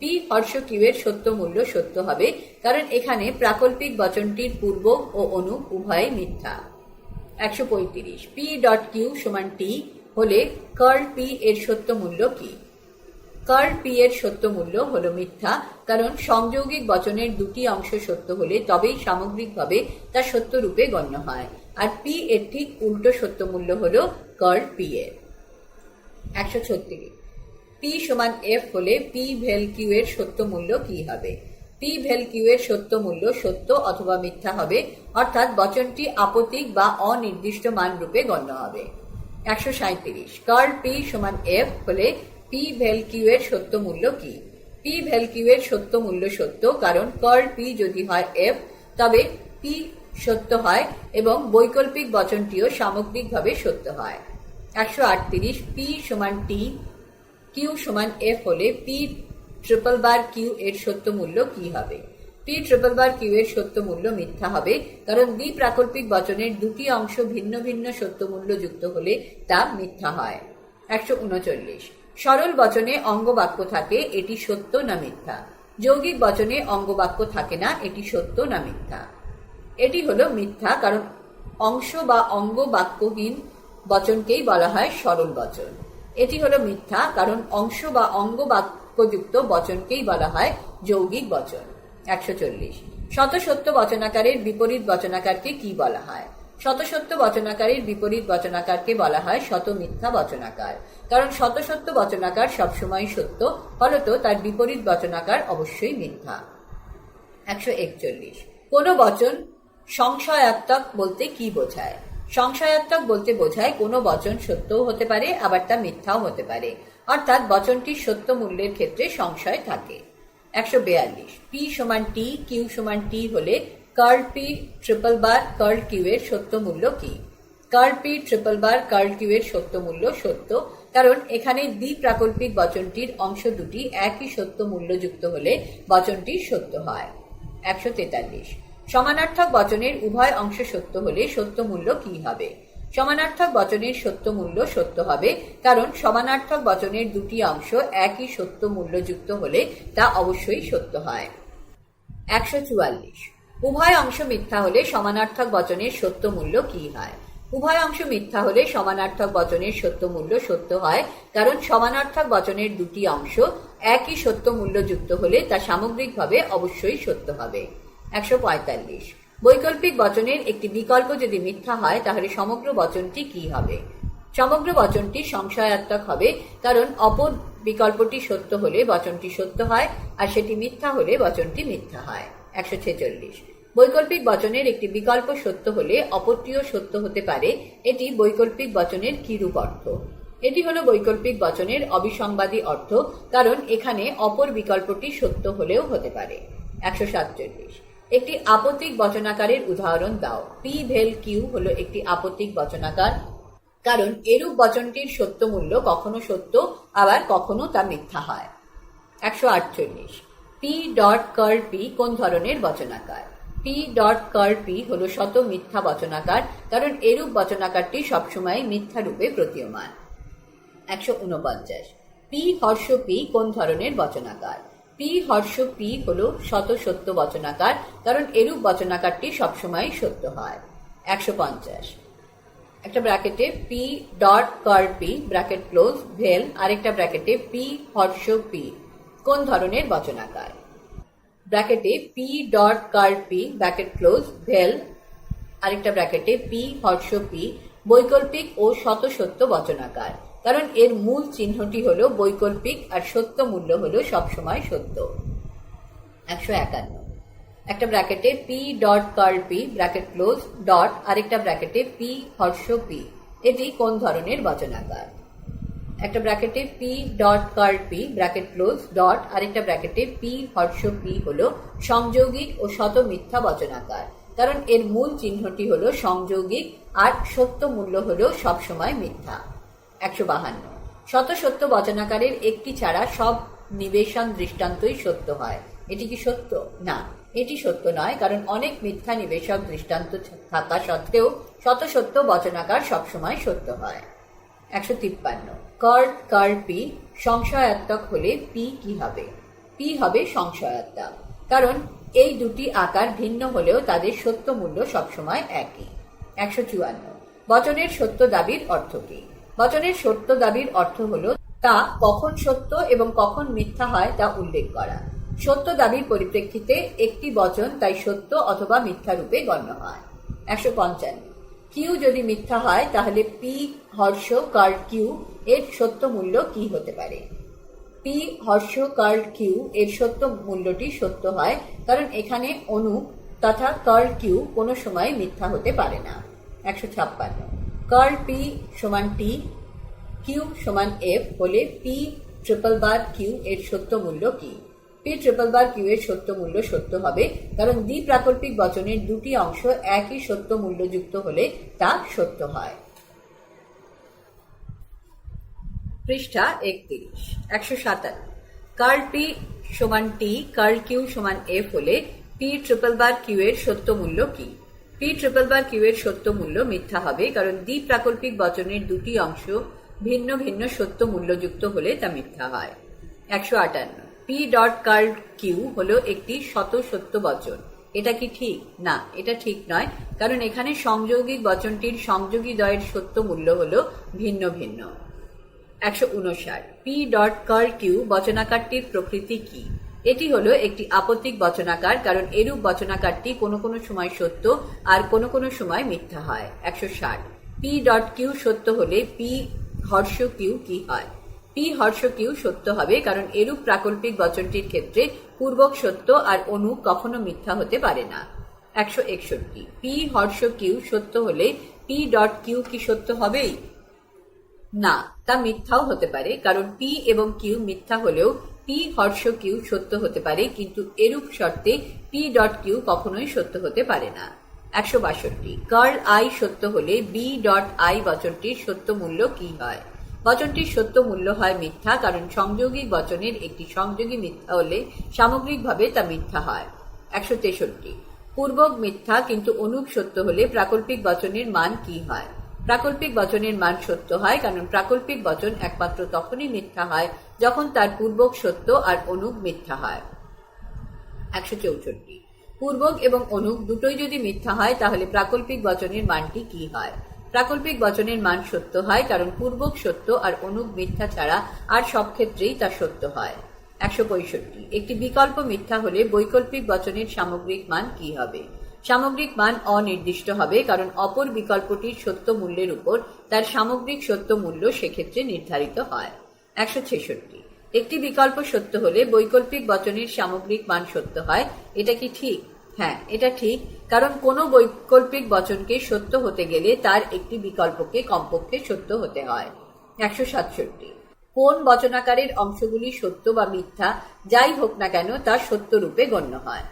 পি হর্ষ কিউ এর সত্য মূল্য সত্য হবে, কারণ এখানে প্রাকল্পিক বচনটির পূর্ব ও অনু উভয়ই মিথ্যা। 135। পি ডট কিউ সমান টি হলে কার্ল পি এর সত্য মূল্য কি? কার্ল পি এর সত্য মূল্য হলো মিথ্যা, কারণ সংযৌগিক বচনের দুটি অংশ সত্য হলে তবেই সামগ্রিকভাবে তা সত্য রূপে গণ্য হয়, আর পি এর ঠিক উল্টো সত্য মূল্য হলো কার্ল পি এর। 136। পি সমান এফ হলে পি ভেল কিউ এর সত্য মূল্য কি হবে? পি ভেল কিউ এর সত্য মূল্য সত্য অথবা মিথ্যা হবে, অর্থাৎ বচনটি আপতিক বা অনির্দিষ্ট মান রূপে গণ্য হবে। 137। কার্ল পি সমান এফ হলে পি ভেল কিউ এর সত্য মূল্য কি? পি ভেল কিউ এর সত্য মূল্য সত্য, কারণ কার্ল পি যদি হয় এফ তবে পি সত্য হয় এবং বৈকল্পিক বচনটিও সামগ্রিকভাবে সত্য হয়। 138। পি সমান টি, কিউ সমান এফ হলে পি ট্রিপল বার কিউ এর সত্য মূল্য কি হবে? পি ট্রিপল বার কিউ এর সত্য মূল্য মিথ্যা হবে, কারণ দ্বিপ্রাকল্পিক বচনের দুটি অংশ ভিন্ন ভিন্ন সত্য মূল্য যুক্ত হলে তা মিথ্যা হয়। 139। সরল বচনে অঙ্গবাক্য থাকে, এটি সত্য না মিথ্যা? যৌগিক বচনে অঙ্গবাক্য থাকে না, এটি সত্য না মিথ্যা? এটি হলো মিথ্যা, কারণ অংশ বা অঙ্গ বাক্যহীন বচনকেই বলা হয় সরল বচন। এটি হলো মিথ্যা, কারণ অংশ বা অঙ্গ বাক্যযুক্ত বচনকেই বলা হয় যৌগিক বচন। 140। শতসত্য বচনাকারের বিপরীত বচনাকারকে কি বলা হয়? শতসত্য বচনাকারের বিপরীত বচনাকারকে বলা হয় শত মিথ্যা বচনাকার, কারণ শতসত্য বচনাকার সবসময় সত্য, ফলত তার বিপরীত বচনাকার অবশ্যই মিথ্যা। 141। কোন বচন সংশয়াত্মক বলতে কি বোঝায়? সংশয়াত্মক বলতে বোঝায় কোনো বচন সত্যও হতে পারে আবার তা মিথ্যাও হতে পারে, অর্থাৎ বচনটির সত্য মূল্যের ক্ষেত্রে সংশয় থাকে। 142। পি সমান টি, কিউ সমান টি হলে curl P triple bar curl Q এর সত্য মূল্য কি? Curl P triple bar curl Q এর সত্য মূল্য সত্য, কারণ এখানে দ্বিপ্রাকল্পিক বচনটির অংশ দুটি একই সত্য মূল্য যুক্ত হলে বচনটি সত্য হয়। 143। সমানার্থক বচনের উভয় অংশ সত্য হলে সত্য মূল্য কি হবে? সমানার্থক বচনের সত্য মূল্য সত্য হবে, কারণ সমানার্থক বচনের দুটি অংশ একই সত্য মূল্য যুক্ত হলে তা অবশ্যই সত্য হয়। 144। উভয় অংশ মিথ্যা হলে সমানার্থক বচনের সত্য মূল্য কি হয়? উভয় অংশ মিথ্যা হলে সমানার্থক বচনের সত্য মূল্য সত্য হয়, কারণ সমানার্থক বচনের দুটি অংশ একই সত্য মূল্য যুক্ত হলে তা সামগ্রিকভাবে অবশ্যই সত্য হবে। 145। বৈকল্পিক বচনের একটি বিকল্প যদি মিথ্যা হয় তাহলে সমগ্র বচনটি কি হবে? সমগ্র বচনটি সংশয়াত্মক হবে, কারণ অপর বিকল্পটি সত্য হলে বচনটি সত্য হয় আর সেটি মিথ্যা হলে বচনটি মিথ্যা হয়। 146। বৈকল্পিক বচনের একটি বিকল্প সত্য হলে অপরটিও সত্য হতে পারে, এটি বৈকল্পিক বচনের কিরূপ অর্থ? এটি হলো বৈকল্পিক বচনের অবিসংবাদী অর্থ, কারণ এখানে অপর বিকল্পটি সত্য হলেও হতে পারে। 147। একটি আপতিক বচনাকারের উদাহরণ দাও। পি ভেল কিউ হলো একটি আপতিক বচনাকার, কারণ এরূপ বচনটির সত্য মূল্য কখনো সত্য আবার কখনো তা মিথ্যা হয়। 148। পি ডট কার্ল পি কোন ধরনের বচনাকার? পি ডট কার্ল পি হলো শত মিথ্যা বচনাকার, কারণ এরূপ বচনাকারটি সবসময় মিথ্যা রূপে প্রতীয়মান। 149। পি হর্ষ পি কোন ধরনের বচনাকার? পি হর্ষ পি হলো শত সত্য বচনাকার, কারণ এরূপ বচনাকারটি সবসময় সত্য হয়। 150। একটা ব্র্যাকেটে P dot curl P bracket close ভেল, আরেকটা ব্র্যাকেটে পি হর্ষ পি কোন ধরনের বচনাকার? ব্র্যাকেটে P dot curl P bracket close ভেল আরেকটা ব্র্যাকেটে পি হর্ষ পি বৈকল্পিক ও শত সত্য বচনাকার, কারণ এর মূল চিহ্নটি হলো বৈকল্পিক আর সত্য মূল্য হলো সবসময় সত্য। 151 একটা ব্র্যাকেটে P dot curl P bracket close dot আরেকটা ব্র্যাকেটে পি হর্ষ পি, এটি কোন ধরনের বচনাকার? একটা ব্র্যাকেটে P dot curl P bracket close dot আরেকটা ব্র্যাকেটে পি হর্ষ পি হলো সংযৌগিক ও শত মিথ্যা বচনাকার, কারণ এর মূল চিহ্নটি হলো সংযৌগিক আর সত্য মূল্য হলো সবসময় মিথ্যা। 152 শত সত্য বচনাকারের একটি ছাড়া সব নিবেশন দৃষ্টান্তই সত্য হয়, এটি কি সত্য? না, এটি সত্য নয়, কারণ অনেক মিথ্যা নিবেশক দৃষ্টান্ত থাকা সত্ত্বেও শত সত্য বচনাকার সবসময় সত্য হয়। 153 কার্ল কার্ল পি সংশয়াত্মক হলে পি কি হবে? পি হবে সংশয়াত্মক, কারণ এই দুটি আকার ভিন্ন হলেও তাদের সত্য মূল্য সবসময় একই। 154 বচনের সত্য দাবির অর্থ কি? বচনের সত্য দাবির অর্থ হলো তা কখন সত্য এবং কখন মিথ্যা হয় তা উল্লেখ করা। সত্য দাবির পরিপ্রেক্ষিতে একটি বচন তাই সত্য অথবা মিথ্যা রূপে গণ্য হয়। 155 কিউ যদি মিথ্যা হয় তাহলে পি হর্ষ কার্ল কিউ এর সত্য মূল্য কি হতে পারে? পি হর্ষ কার্ল কিউ এর সত্য মূল্যটি সত্য হয়, কারণ এখানে অনু তথা কার্ল কিউ কোনো সময় মিথ্যা হতে পারে না। 156 কার্ল পি সমান টি কিউ সমান এফ হলে পি ট্রিপল বার কিউ এর সত্য মূল্য কি? পি ট্রিপল বার কিউ এর সত্য মূল্য সত্য হবে, কারণ দ্বিপ্রাকল্পিক বচনের দুটি অংশ একই সত্য মূল্যযুক্ত হলে তা সত্য হয়। পৃষ্ঠা 31 157 কার্ল পি সমান টি কার্ল কিউ সমান এফ হলে পি ট্রিপল বার কিউ এর সত্য মূল্য কি? পি ট্রিপল বার কিউ এর সত্য মূল্য মিথ্যা হবে, কারণ দ্বিপ্রাকল্পিক বচনের দুটি অংশ ভিন্ন ভিন্ন সত্য মূল্যযুক্ত হলে তা মিথ্যা হয়। 158 পি ডট কার্ল কিউ হলো একটি শত সত্য বচন, এটা কি ঠিক? না, এটা ঠিক নয়, কারণ এখানে সংযৌগিক বচনটির সংযোগী দ্বয়ের সত্য মূল্য হলো ভিন্ন ভিন্ন। 159 পি ডট কার্ল কিউ বচনাকারটির প্রকৃতি কি? এটি হলো একটি আপত্তিক বচনাকার, কারণ এরূপ বচনাকারটি কোনো কোনো সময় সত্য আর কোনো কোনো সময় মিথ্যা হয়। 160 পি ডট কিউ সত্য হলে পি হর্ষ কিউ কি হয়? পি হর্ষ কিউ সত্য হবে, কারণ এরূপ প্রাকল্পিক বচনটির ক্ষেত্রে পূর্বক সত্য আর অনু কখনো মিথ্যা হতে পারে না। 161 পি হর্ষ কিউ সত্য হলে পি ডট কিউ কি সত্য হবেই? না, তা মিথ্যাও হতে পারে, কারণ পি এবং কিউ মিথ্যা হলেও পি হর্ষ কিউ সত্য হতে পারে, কিন্তু এরূপ শর্তে পি ডট কিউ কখনোই সত্য হতে পারে না। 162 কার্ল আই সত্য হলে বি ডট আই বচনটির সত্য মূল্য কি হয়? বচনটির সত্য মূল্য হয় মিথ্যা, কারণ সংযোগী বচনের একটি সংযোগী মিথ্যা হলে সামগ্রিকভাবে তা মিথ্যা হয়। 163 পূর্বক মিথ্যা কিন্তু অনুপ সত্য হলে প্রাকল্পিক বচনের মান কি হয়? প্রাকল্পিক বচনের মান সত্য হয়, কারণ প্রাকল্পিক বচন একমাত্র তখনই মিথ্যা হয় যখন তার পূর্বক সত্য আর অনুপ মিথ্যা হয়। 164 পূর্বক এবং অনুপ দুটোই যদি মিথ্যা হয় তাহলে প্রাকল্পিক বচনের মানটি কি হয়? প্রাকল্পিক বচনের মান সত্য হয়, কারণ পূর্বক সত্য আর অনুপ মিথ্যা ছাড়া আর সব ক্ষেত্রেই তা সত্য হয়। 165 একটি বিকল্প মিথ্যা হলে বৈকল্পিক বচনের সামগ্রিক মান কি হবে? সামগ্রিক মান অনির্দিষ্ট হবে, কারণ অপর বিকল্পটির সত্য মূল্যের উপর তার সামগ্রিক সত্য মূল্য সেক্ষেত্রে নির্ধারিত হয়। 166 একটি বিকল্প সত্য হলে বৈকল্পিক বচনের সামগ্রিক মান সত্য হয়, এটা কি ঠিক? হ্যাঁ, এটা ঠিক, কারণ কোনো বৈকল্পিক বচনকে সত্য হতে গেলে তার একটি বিকল্পকে কমপক্ষে সত্য হতে হয়। 167 কোন বচনাকারের অংশগুলি সত্য বা মিথ্যা যাই হোক না কেন তা সত্য রূপে গণ্য হয়?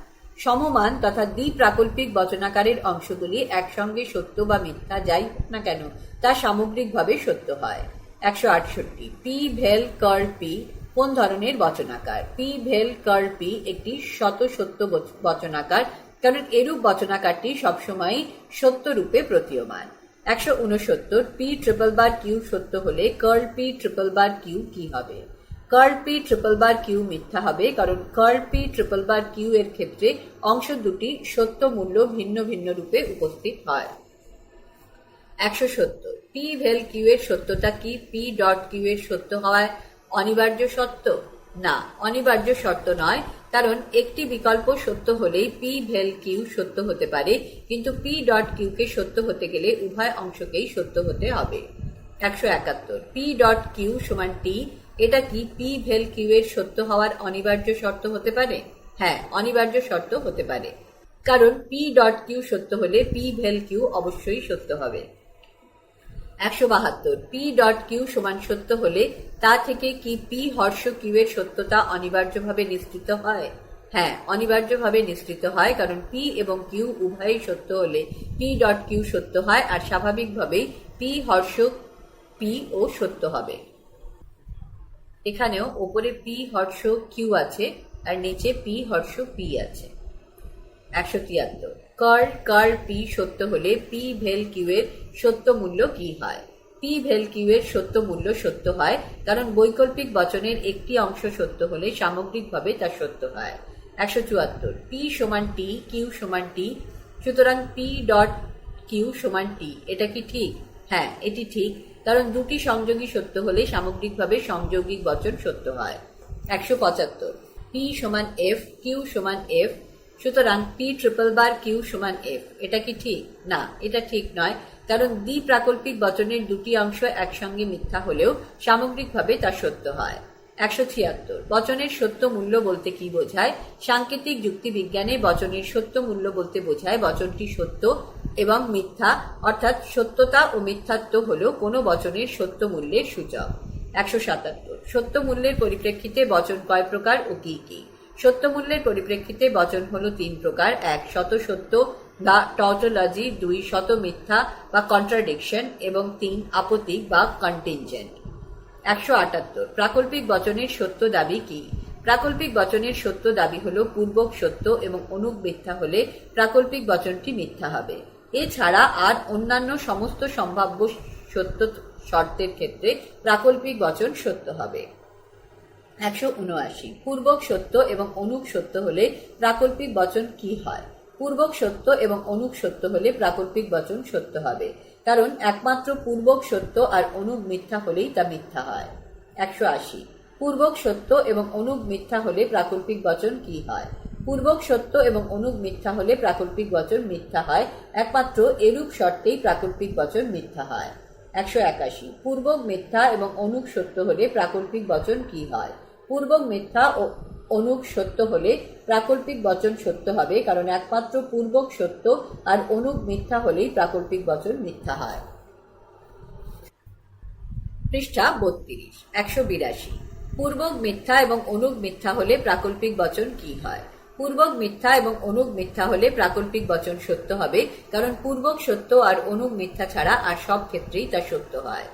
সমমান তথা দ্বিপ্রাকল্পিক বচনাকারের অংশগুলি একসঙ্গে সত্য বা মিথ্যা যাই হোক না কেন তা সামগ্রিকভাবে সত্য হয়। 168 পি ভেল কার্ল পি কোন ধরনের বচনাকার? পি ভেল কার্ল পি একটি শত সত্য বচনাকার, কারণ এরূপ বচনাকারটি সবসময় সত্য রূপে প্রতীয়মান। 169 পি ট্রিপল বার কিউ সত্য হলে curl P triple bar Q কি হবে? Curl P triple bar Q মিথ্যা হবে, কারণ curl P triple bar Q এর ক্ষেত্রে অংশ দুটি সত্য মূল্য ভিন্ন ভিন্ন রূপে উপস্থিত হয়। 170 পি ভেল কিউ এর সত্যতা কি পি ডট কিউ এর সত্য হওয়ায় অনিবার্য সত্য? না, অনিবার্য শর্ত নয়, কারণ একটি বিকল্প সত্য হলেই পি ভেল কিউ সত্য হতে পারে, কিন্তু পি ডট কিউকে সত্য হতে গেলে উভয় অংশকেই সত্য হতে হবে। 171 পি ডট কিউ সমান টি, এটা কি পি ভেল কিউ এর সত্য হওয়ার অনিবার্য শর্ত হতে পারে? হ্যাঁ, অনিবার্য শর্ত হতে পারে, কারণ পি ডট কিউ সত্য হলে পি ভেল কিউ অবশ্যই সত্য হবে। 172 পি ডট কিউ সমান সত্য হলে তা থেকে কি পি হর্ষ কিউ এর সত্যতা অনিবার্যভাবে নিশ্চিত হয়? হ্যাঁ, অনিবার্যভাবে নিশ্চিত হয়, কারণ পি এবং কিউ উভয়ই সত্য হলে পি ডট কিউ সত্য হয়, আর স্বাভাবিকভাবেই পি হর্ষ পি ও সত্য হবে। এখানেও ওপরে পি হর্ষ কিউ আছে আর নিচে পি হর্ষ পি আছে। 173 কার পি সত্য হলে পি ভেল কিউ এর সত্য মূল্য কি হয়? পি ভেল কিউ এর সত্য মূল্য সত্য হয়, কারণ বৈকল্পিক বচনের একটি অংশ সত্য হলে সামগ্রিকভাবে তা সত্য হয়। 174 পি সমান টি, কিউ সমান টি, সুতরাং পি ডট কিউ সমান টি, এটা কি ঠিক? হ্যাঁ, এটি ঠিক, কারণ দুটি সংযোগী সত্য হলে সামগ্রিকভাবে সংযোগিক বচন সত্য হয়। 175 পি সমান এফ, কিউ সমান এফ, সুতরাং পি ট্রিপল বার কিউ সমান এফ, এটা কি ঠিক? না, এটা ঠিক নয়, কারণ দ্বি প্রাকল্পিক বচনের দুটি অংশ একসঙ্গে মিথ্যা হলেও সামগ্রিকভাবে তা সত্য হয়। 176 বচনের সত্য মূল্য বলতে কি বোঝায়? সাংকেতিক যুক্তিবিজ্ঞানে বচনের সত্য মূল্য বলতে বোঝায় বচনটি সত্য এবং মিথ্যা, অর্থাৎ সত্যতা ও মিথ্যাত্ব হল কোনো বচনের সত্য মূল্যের সূচক। 177 সত্য মূল্যের পরিপ্রেক্ষিতে বচন কয় প্রকার ও কি কি? সত্য মূল্যের পরিপ্রেক্ষিতে বচন হলো 3 প্রকার। 1 শত সত্য বা টটোলজি, 2 শত মিথ্যা বা কন্ট্রাডিকশন, এবং 3 আপত্তিক বা কন্টিনজেন্ট। 178 প্রাকল্পিক বচনের সত্য দাবি কি? প্রাকল্পিক বচনের সত্য দাবি হলো পূর্বক সত্য এবং অনুক মিথ্যা হলে প্রাকল্পিক বচনটি মিথ্যা হবে। এছাড়া আর অন্যান্য সমস্ত সম্ভাব্য সত্য শর্তের ক্ষেত্রে প্রাকল্পিক বচন সত্য হবে। 179 পূর্বক সত্য এবং অনুক সত্য হলে প্রাকল্পিক বচন কি হয়? পূর্বক সত্য এবং অনুক সত্য হলে প্রাকল্পিক বচন সত্য হবে, কারণ একমাত্র পূর্বক সত্য আর অনুক মিথ্যা হলেই তা মিথ্যা হয়। 180 পূর্বক সত্য এবং অনুক মিথ্যা হলে প্রাকল্পিক বচন কি হয়? পূর্বক সত্য এবং অনুক মিথ্যা হলে প্রাকল্পিক বচন মিথ্যা হয়, একমাত্র এরূপ শর্তেই প্রাকল্পিক বচন মিথ্যা হয়। 181 পূর্বক মিথ্যা এবং অনুক সত্য হলে প্রাকল্পিক বচন কি হয়? পূর্বক মিথ্যা ও অনুক সত্য হলে প্রাকল্পিক বচন সত্য হবে, কারণ একমাত্র পূর্বক সত্য আর অনুক মিথ্যা হলেই প্রাকল্পিক বচন মিথ্যা হয়। পৃষ্ঠা 32 182 পূর্বক মিথ্যা এবং অনুক মিথ্যা হলে প্রাকল্পিক বচন কি হয়? পূর্বক মিথ্যা এবং অনুক মিথ্যা হলে প্রাকল্পিক বচন সত্য হবে, কারণ পূর্বক সত্য আর অনুক মিথ্যা ছাড়া আর সব ক্ষেত্রেই তা সত্য হয়।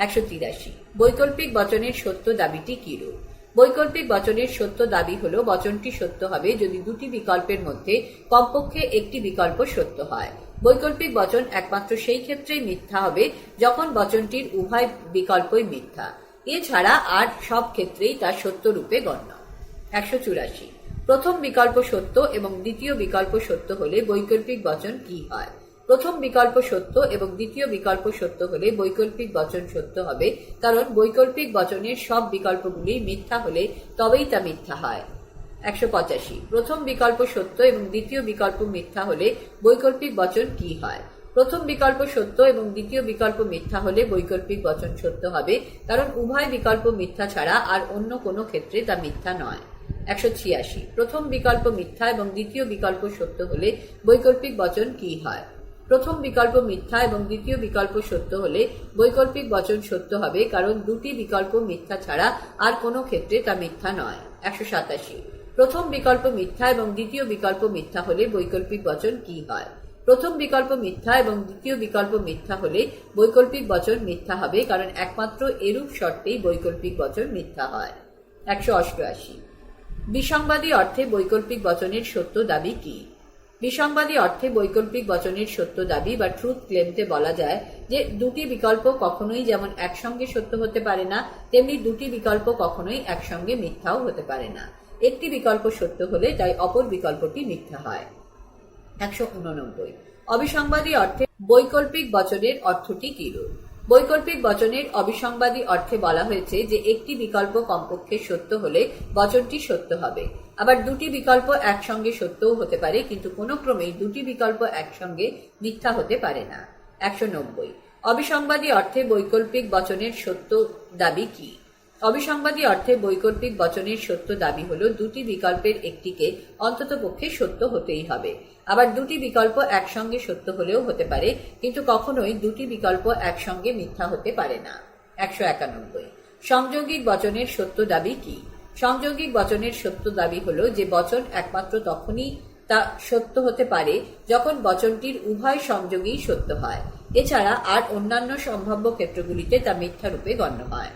183 বৈকল্পিক বচনের সত্য দাবিটি কিরূপ? বৈকল্পিক বচনের সত্য দাবি হলো বচনটি সত্য হবে যদি দুটি বিকল্পের মধ্যে কমপক্ষে একটি বিকল্প সত্য হয়। বৈকল্পিক বচন একমাত্র সেই ক্ষেত্রেই মিথ্যা হবে যখন বচনটির উভয় বিকল্পই মিথ্যা, এছাড়া আর সব ক্ষেত্রেই তা সত্য রূপে গণ্য। 184 প্রথম বিকল্প সত্য এবং দ্বিতীয় বিকল্প সত্য হলে বৈকল্পিক বচন কি হয়? প্রথম বিকল্প সত্য এবং দ্বিতীয় বিকল্প সত্য হলে বৈকল্পিক বচন সত্য হবে, কারণ বৈকল্পিক বচনের সব বিকল্পগুলি মিথ্যা হলে তবেই তা মিথ্যা হয়। 185 প্রথম বিকল্প সত্য এবং দ্বিতীয় বিকল্প মিথ্যা হলে বৈকল্পিক বচন কি হয়? প্রথম বিকল্প সত্য এবং দ্বিতীয় বিকল্প মিথ্যা হলে বৈকল্পিক বচন সত্য হবে, কারণ উভয় বিকল্প মিথ্যা ছাড়া আর অন্য কোনো ক্ষেত্রে তা মিথ্যা নয়। 186 প্রথম বিকল্প মিথ্যা এবং দ্বিতীয় বিকল্প সত্য হলে বৈকল্পিক বচন কি হয়? প্রথম বিকল্প মিথ্যা এবং দ্বিতীয় বিকল্প সত্য হলে বৈকল্পিক বচন সত্য হবে, কারণ দুটি বিকল্প মিথ্যা ছাড়া আর কোনো ক্ষেত্রে তা মিথ্যা নয়। 187 প্রথম বিকল্প মিথ্যা এবং দ্বিতীয় বিকল্প মিথ্যা হলে বৈকল্পিক বচন কি হয়? প্রথম বিকল্প মিথ্যা এবং দ্বিতীয় বিকল্প মিথ্যা হলে বৈকল্পিক বচন মিথ্যা হবে, কারণ একমাত্র এরূপ শর্তেই বৈকল্পিক বচন মিথ্যা হয়। 188 বিসংবাদী অর্থে বৈকল্পিক বচনের সত্য দাবি কি? বিসংবাদী অর্থে বৈকল্পিক বচনের সত্য দাবি বা ট্রুথ ক্লেমতে বলা যায় যে দুটি বিকল্প কখনোই যেমন একসঙ্গে সত্য হতে পারে না, তেমনি দুটি বিকল্প কখনোই একসঙ্গে মিথ্যাও হতে পারে না। একটি বিকল্প সত্য হলে তাই অপর বিকল্পটি মিথ্যা হয়। 189 অবিসংবাদী অর্থে বৈকল্পিক বচনের অর্থটি কিরূপ? বৈকল্পিক বচনের অবিসংবাদী অর্থে বলা হয়েছে যে একটি বিকল্প কমপক্ষে সত্য হলে বচনটি সত্য হবে। আবার দুটি বিকল্প একসঙ্গে সত্যও হতে পারে, কিন্তু কোনো ক্রমেই দুটি বিকল্প একসঙ্গে মিথ্যা হতে পারে না। 190। অবিসংবাদী অর্থে বৈকল্পিক বচনের সত্য দাবি কি? অবিসংবাদী অর্থে বৈকল্পিক বচনের সত্য দাবি হলো দুটি বিকল্পের একটিকে অন্ততপক্ষে সত্য হতেই হবে। আবার দুটি বিকল্প একসঙ্গে সত্য হলেও হতে পারে, কিন্তু কখনোই দুটি বিকল্প একসঙ্গে মিথ্যা হতে পারে না। 191। সংযোগিক বচনের সত্য দাবি কি? সংযোগিক বচনের সত্য দাবি হলো যে বচন একমাত্র তখনই তা সত্য হতে পারে যখন বচনটির উভয় সংযোগই সত্য হয়। এছাড়া আর অন্যান্য সম্ভাব্য ক্ষেত্রগুলিতে তা মিথ্যা রূপে গণ্য হয়।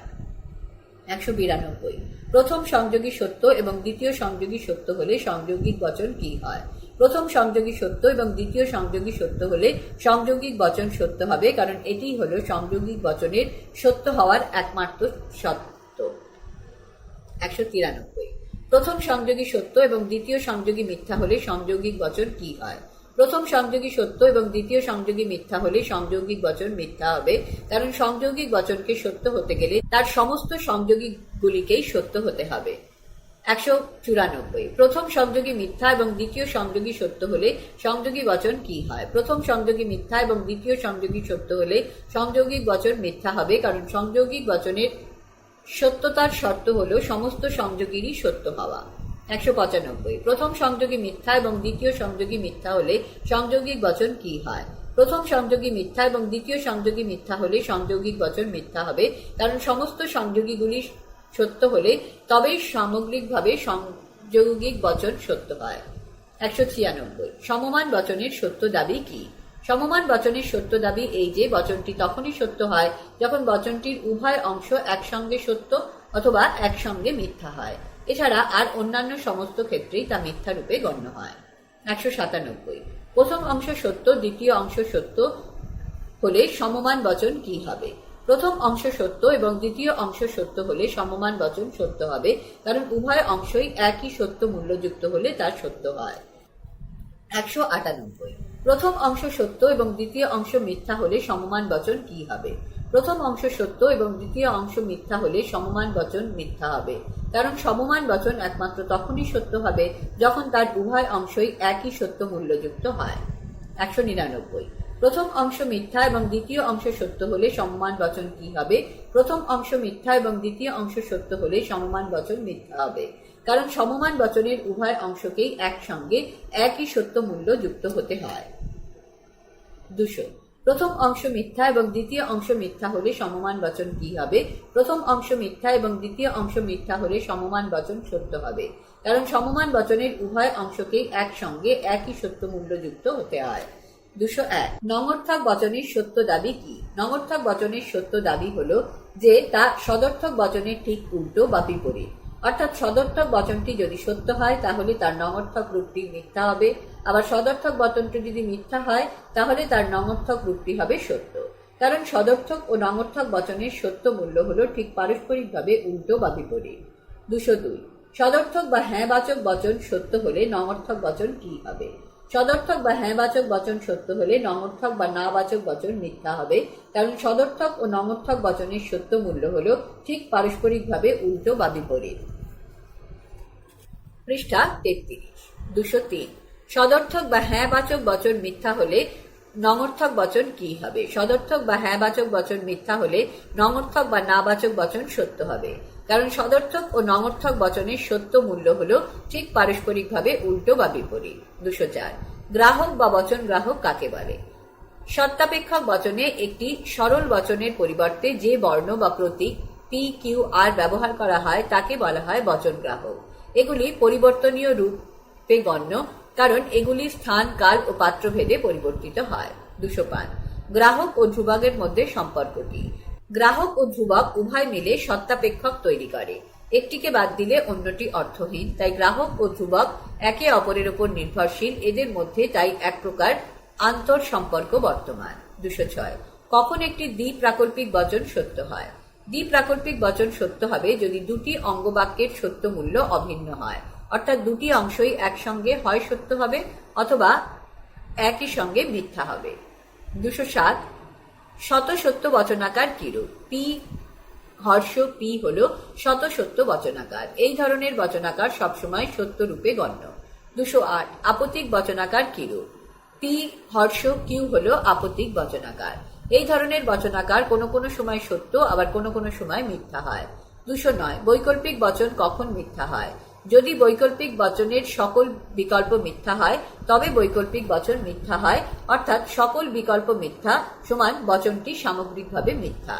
192। প্রথম সংযোগী সত্য এবং দ্বিতীয় সংযোগী সত্য হলে সংযোগিক বচন কি হয়? প্রথম সংযোগী সত্য এবং দ্বিতীয় সংযোগী সত্য হলে সংযোগিক বচন সত্য হবে, কারণ এটিই হলো সংযোগিক বচনের সত্য হওয়ার একমাত্র সত্য। 193। প্রথম সংযোগী সত্য এবং দ্বিতীয় সংযোগী মিথ্যা হলে সংযোগিক বচন কি হয়? প্রথম সংযোগী সত্য এবং দ্বিতীয় সংযোগী মিথ্যা হলে সংযোগিক বচন মিথ্যা হবে, কারণ সংযোগিক বচনকে সত্য হতে গেলে তার সমস্ত সংযোগীগুলিকেই সত্য হতে হবে। 194। প্রথম সংযোগী মিথ্যা এবং দ্বিতীয় সংযোগী সত্য হলে সংযোগী বচন কি হয়? প্রথম সংযোগী মিথ্যা এবং দ্বিতীয় সংযোগী সত্য হলে সংযোগিক বচন মিথ্যা হবে, কারণ সংযোগিক বচনের সত্যতার শর্ত হল সমস্ত সংযোগীরই সত্য হওয়া। 195। প্রথম সংযোগী মিথ্যা এবং দ্বিতীয় সংযোগী মিথ্যা হলে সংযোগিক বচন কি হয়? প্রথম সংযোগী মিথ্যা এবং দ্বিতীয় সংযোগী মিথ্যা হলে সংযোগিক বচন মিথ্যা হবে, কারণ সমস্ত সংযোগীগুলি সত্য হলে তবেই সামগ্রিকভাবে সংযোগিক বচন সত্য হয়। 196। সমমান বচনের সত্য দাবি কি? সমমান বচনের সত্য দাবি এই যে বচনটি তখনই সত্য হয় যখন বচনটির উভয় অংশ একসঙ্গে সত্য অথবা একসঙ্গে মিথ্যা হয়। এছাড়া আর অন্যান্য সমস্ত ক্ষেত্রেই তা মিথ্যা রূপে গণ্য হয়। 197। প্রথম অংশ সত্য, দ্বিতীয় অংশ সত্য হলে সমমান বচন কি হবে? প্রথম অংশ সত্য এবং দ্বিতীয় অংশ সত্য হলে সমমান বচন সত্য হবে, কারণ উভয় অংশই একই সত্য মূল্যযুক্ত হলে তা সত্য হয়। 198। প্রথম অংশ সত্য এবং দ্বিতীয় অংশ মিথ্যা হলে সমমান বচন কি হবে? প্রথম অংশ সত্য এবং দ্বিতীয় অংশ মিথ্যা হলে সমমান বচন মিথ্যা হবে, কারণ সমমান বচন একমাত্র তখনই সত্য হবে যখন তার উভয় অংশই একই সত্য মূল্যযুক্ত হয়। 199। প্রথম অংশ মিথ্যা এবং দ্বিতীয় অংশ সত্য হলে সমমান বচন কি হবে? প্রথম অংশ মিথ্যা এবং দ্বিতীয় অংশ সত্য হলে সমমান বচন মিথ্যা হবে, কারণ সমমান বচনের উভয় অংশকেই একসঙ্গে একই সত্য মূল্য যুক্ত হতে হয়। 200। প্রথম অংশ মিথ্যা এবং দ্বিতীয় অংশ মিথ্যা হলে সমমান বচন কি হবে? প্রথম অংশ মিথ্যা এবং দ্বিতীয় অংশ মিথ্যা হলে সমমান বচন সত্য হবে, কারণ সমমান বচনের উভয় অংশকেই একসঙ্গে একই সত্য মূল্য যুক্ত হতে হয়। 201। নঙর্থক বচনের সত্য দাবি কি? নঙর্থক বচনের সত্য দাবি হলো যে তা সদর্থক বচনের ঠিক উল্টো বা বিপরীত। অর্থাৎ সদর্থক বচনটি যদি সত্য হয় তাহলে তার নঙর্থক রূপটি মিথ্যা হবে, আবার সদর্থক বচনটি যদি মিথ্যা হয় তাহলে তার নঙর্থক রূপটি হবে সত্য, কারণ সদর্থক ও নঙর্থক বচনের সত্য মূল্য হলো ঠিক পারস্পরিকভাবে উল্টো বা বিপরীত। 202। সদর্থক বা হ্যাঁবাচক বচন সত্য হলে নঙর্থক বচন কি হবে? সদর্থক বা হ্যাঁবাচক বচন সত্য হলে নঙর্থক বা নাবাচক বচন মিথ্যা হবে, কারণ সদর্থক ও নঙর্থক বচনের সত্য মূল্য হলো ঠিক পারস্পরিকভাবে উল্টো বা বিপরীত। পৃষ্ঠা 33। 203। সদর্থক বা হ্যাঁবাচক বচন মিথ্যা হলে নঙর্থক বচন কি হবে? সদর্থক বা হ্যাঁবাচক বচন মিথ্যা হলে নঙর্থক বা নাবাচক বচন সত্য হবে, কারণ সদর্থক ও নঙর্থক বচনের সত্য মূল্য হলো ঠিক পারস্পরিকভাবে উল্টো বা বিপরীত। 204। গ্রাহক বা বচন গ্রাহক কাকে বলে? সত্যাপেক্ষক বচনে একটি সরল বচনের পরিবর্তে যে বর্ণ বা প্রতীক পি, কিউ, আর ব্যবহার করা হয় তাকে বলা হয় বচন গ্রাহক। এগুলি পরিবর্তনীয় রূপে গণ্য, কারণ এগুলি স্থান, কাল ও পাত্রভেদে পরিবর্তিত হয়। 205। গ্রাহক ও ধ্রুবকের মধ্যে সম্পর্ক কি? গ্রাহক ও ধ্রুবক উভয় মিলে সত্যাপেক্ষক তৈরি করে। একটিকে বাদ দিলে অন্যটি অর্থহীন, তাই গ্রাহক ও ধ্রুবক একে অপরের উপর নির্ভরশীল, এদের মধ্যে তাই এক প্রকার আন্তর সম্পর্ক বর্তমান। 206। কখন একটি দ্বিপ্রাকল্পিক বচন সত্য হয়? দ্বিপ্রাকল্পিক বচন সত্য হবে যদি দুটি অঙ্গবাক্যের সত্য মূল্য অভিন্ন হয়, অর্থাৎ দুটি অংশই একসঙ্গে হয় সত্য হবে অথবা একই সঙ্গে মিথ্যা হবে। 207। শত সত্য বচনাকার কিরূপ? পি হর্ষ পি হলো শত সত্য বচনাকার। এই ধরনের বচনাকার সবসময় সত্য রূপে গণ্য। 208 আপতিক বচনাকার কিরূপ? পি হর্ষ কিউ হলো আপতিক বচনাকার। এই ধরনের বচনাকার কোনো কোনো সময় সত্য, আবার কোনো কোনো সময় মিথ্যা হয়। 209 বৈকল্পিক বচন কখন মিথ্যা হয়? যদি বৈকল্পিক বচনের সকল বিকল্প মিথ্যা হয় তবে বৈকল্পিক বচন মিথ্যা হয়, অর্থাৎ সকল বিকল্প মিথ্যা সমান বচনটি সামগ্রিকভাবে মিথ্যা।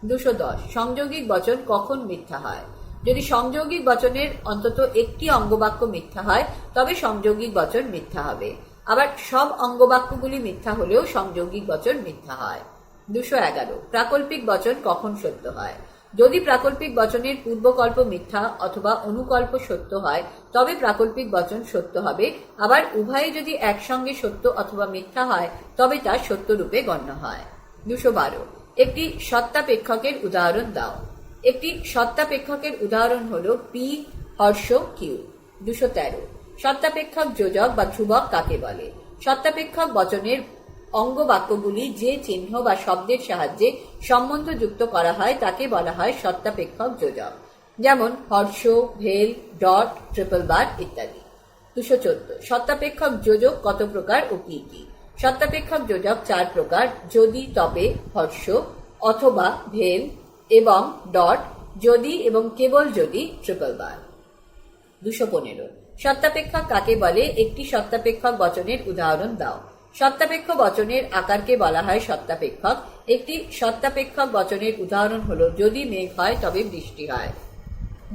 210 সংযোগিক বচন কখন মিথ্যা হয়? যদি সংযোগিক বচনের অন্তত একটি অঙ্গবাক্য মিথ্যা হয় তবে সংযোগিক বচন মিথ্যা হবে, আবার সব অঙ্গবাক্যগুলি মিথ্যা হলেও সংযোগিক বচন মিথ্যা হয়। 211 প্রাকল্পিক বচন কখন সত্য হয়? যদি প্রাকল্পিক বচনের পূর্বকল্প মিথ্যা অথবা অনুকল্প সত্য হয় তবে প্রাকল্পিক বচন সত্য হবে, আবার উভয়ে যদি একসঙ্গে সত্য অথবা মিথ্যা হয় তবে তা সত্য রূপে গণ্য হয়। 212 একটি সত্তাপেক্ষকের উদাহরণ দাও। একটি সত্তাপেক্ষকের উদাহরণ হলো পি হর্ষ কিউ। 213 সত্তাপেক্ষক যোজক বা ধ্রুবক কাকে বলে? সত্তাপেক্ষক বচনের অঙ্গবাক্যগুলি যে চিহ্ন বা শব্দের সাহায্যে সম্বন্ধযুক্ত করা হয় তাকে বলা হয় সত্তাপেক্ষক যোজক, যেমন হর্ষ, ভেল, ডট, ট্রিপল বার ইত্যাদি। 214 সত্তাপেক্ষক যোজক কত প্রকার ও কি কি? সত্তাপেক্ষক যোজক 4 প্রকার: যদি, তবে, হর্ষ, অথবা, ভেল এবং ডট, যদি এবং কেবল যদি, ট্রিপল বার। 215 সত্তাপেক্ষক কাকে বলে? একটি সত্তাপেক্ষক বচনের উদাহরণ দাও। সত্তাপেক্ষ বচনের আকারকে বলা হয় সত্তাপেক্ষক। একটি সত্তাপেক্ষক বচনের উদাহরণ হলো যদি মেঘ হয় তবে বৃষ্টি হয়।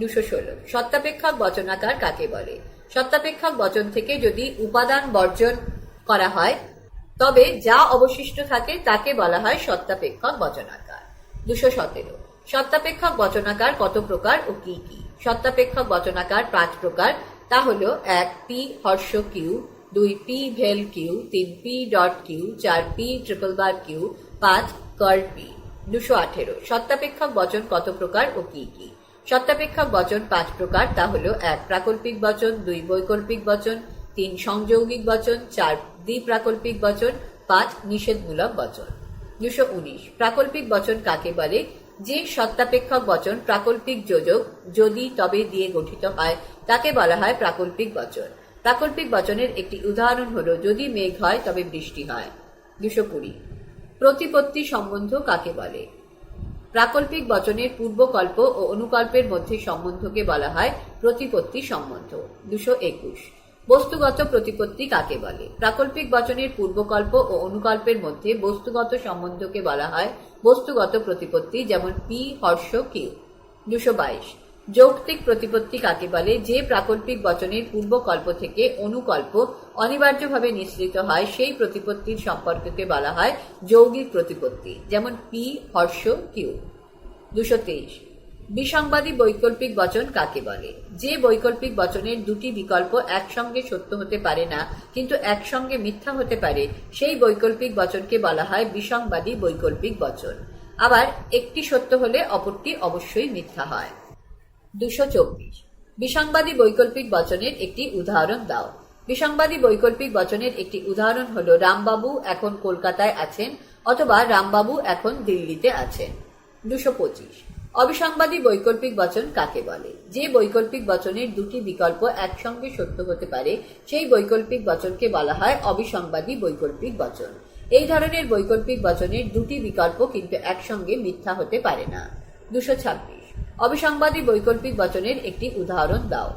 216 সত্তাপেক্ষক বচনাকার কাকে বলে? সত্তাপেক্ষক বচন থেকে যদি উপাদান বর্জন করা হয় তবে যা অবশিষ্ট থাকে তাকে বলা হয় সত্তাপেক্ষক বচনাকার। 217 সত্তাপেক্ষক বচনাকার কত প্রকার ও কি কি? সত্তাপেক্ষক বচনাকার 5 প্রকার, তা হলো 1 পি হর্ষ কিউ, 2 পি ভেল Q, 3 P dot Q, 4 P triple bar Q, 5 curl P. 218 সত্তাপেক্ষক বচন কত প্রকার ও কি কি? সত্তাপেক্ষক বচন 5 প্রকার, তা হলো 1 প্রাকল্পিক বচন, 2 বৈকল্পিক বচন, 3 সংযৌগিক বচন, 4 দ্বিপ্রাকল্পিক বচন, 5 নিষেধমূলক বচন। 219 প্রাকল্পিক বচন কাকে বলে? যে সত্তাপেক্ষক বচন প্রাকল্পিক যোজক যদি, তবে দিয়ে গঠিত হয় তাকে বলা হয় প্রাকল্পিক বচন। প্রাকল্পিক বচনের একটি উদাহরণ হলো যদি মেঘ হয় তবে বৃষ্টি হয়। 220 প্রতিপত্তি সম্বন্ধ কাকে বলে? প্রাকল্পিক বচনের পূর্বকল্প ও অনুকল্পের মধ্যে সম্বন্ধকে বলা হয় প্রতিপত্তি সম্বন্ধ। 221 বস্তুগত প্রতিপত্তি কাকে বলে? প্রাকল্পিক বচনের পূর্বকল্প ও অনুকল্পের মধ্যে বস্তুগত সম্বন্ধকে বলা হয় বস্তুগত প্রতিপত্তি, যেমন পি হর্ষ কিউ। 222 যৌক্তিক প্রতিপত্তি কাকে বলে? যে প্রাকল্পিক বচনের পূর্বকল্প থেকে অনুকল্প অনিবার্যভাবে নিঃসৃত হয় সেই প্রতিপত্তির সম্পর্ককে বলা হয় যৌগিক প্রতিপত্তি, যেমন পি হর্ষ কিউ। 223 বিসংবাদী বৈকল্পিক বচন কাকে বলে? যে বৈকল্পিক বচনের দুটি বিকল্প একসঙ্গে সত্য হতে পারে না কিন্তু একসঙ্গে মিথ্যা হতে পারে সেই বৈকল্পিক বচনকে বলা হয় বিসংবাদী বৈকল্পিক বচন। আবার একটি সত্য হলে অপরটি অবশ্যই মিথ্যা হয়। 224 বিসংবাদী বৈকল্পিক বচনের একটি উদাহরণ দাও। বিসংবাদী বৈকল্পিক বচনের একটি উদাহরণ হলো রামবাবু এখন কলকাতায় আছেন অথবা রামবাবু এখন দিল্লিতে আছেন। 225 অবিসংবাদী বৈকল্পিক বচন কাকে বলে? যে বৈকল্পিক বচনের দুটি বিকল্প একসঙ্গে সত্য হতে পারে সেই বৈকল্পিক বচনকে বলা হয় অবিসংবাদী বৈকল্পিক বচন। এই ধরনের বৈকল্পিক বচনের দুটি বিকল্প কিন্তু একসঙ্গে মিথ্যা হতে পারে না। 226 অবিসংবাদী বৈকল্পিক বচনের একটি উদাহরণ দাও।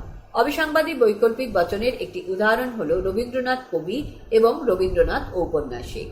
অবিসংবাদী বৈকল্পিক বচনের একটি উদাহরণ হলো রবীন্দ্রনাথ কবি এবং রবীন্দ্রনাথ ঔপন্যাসিক।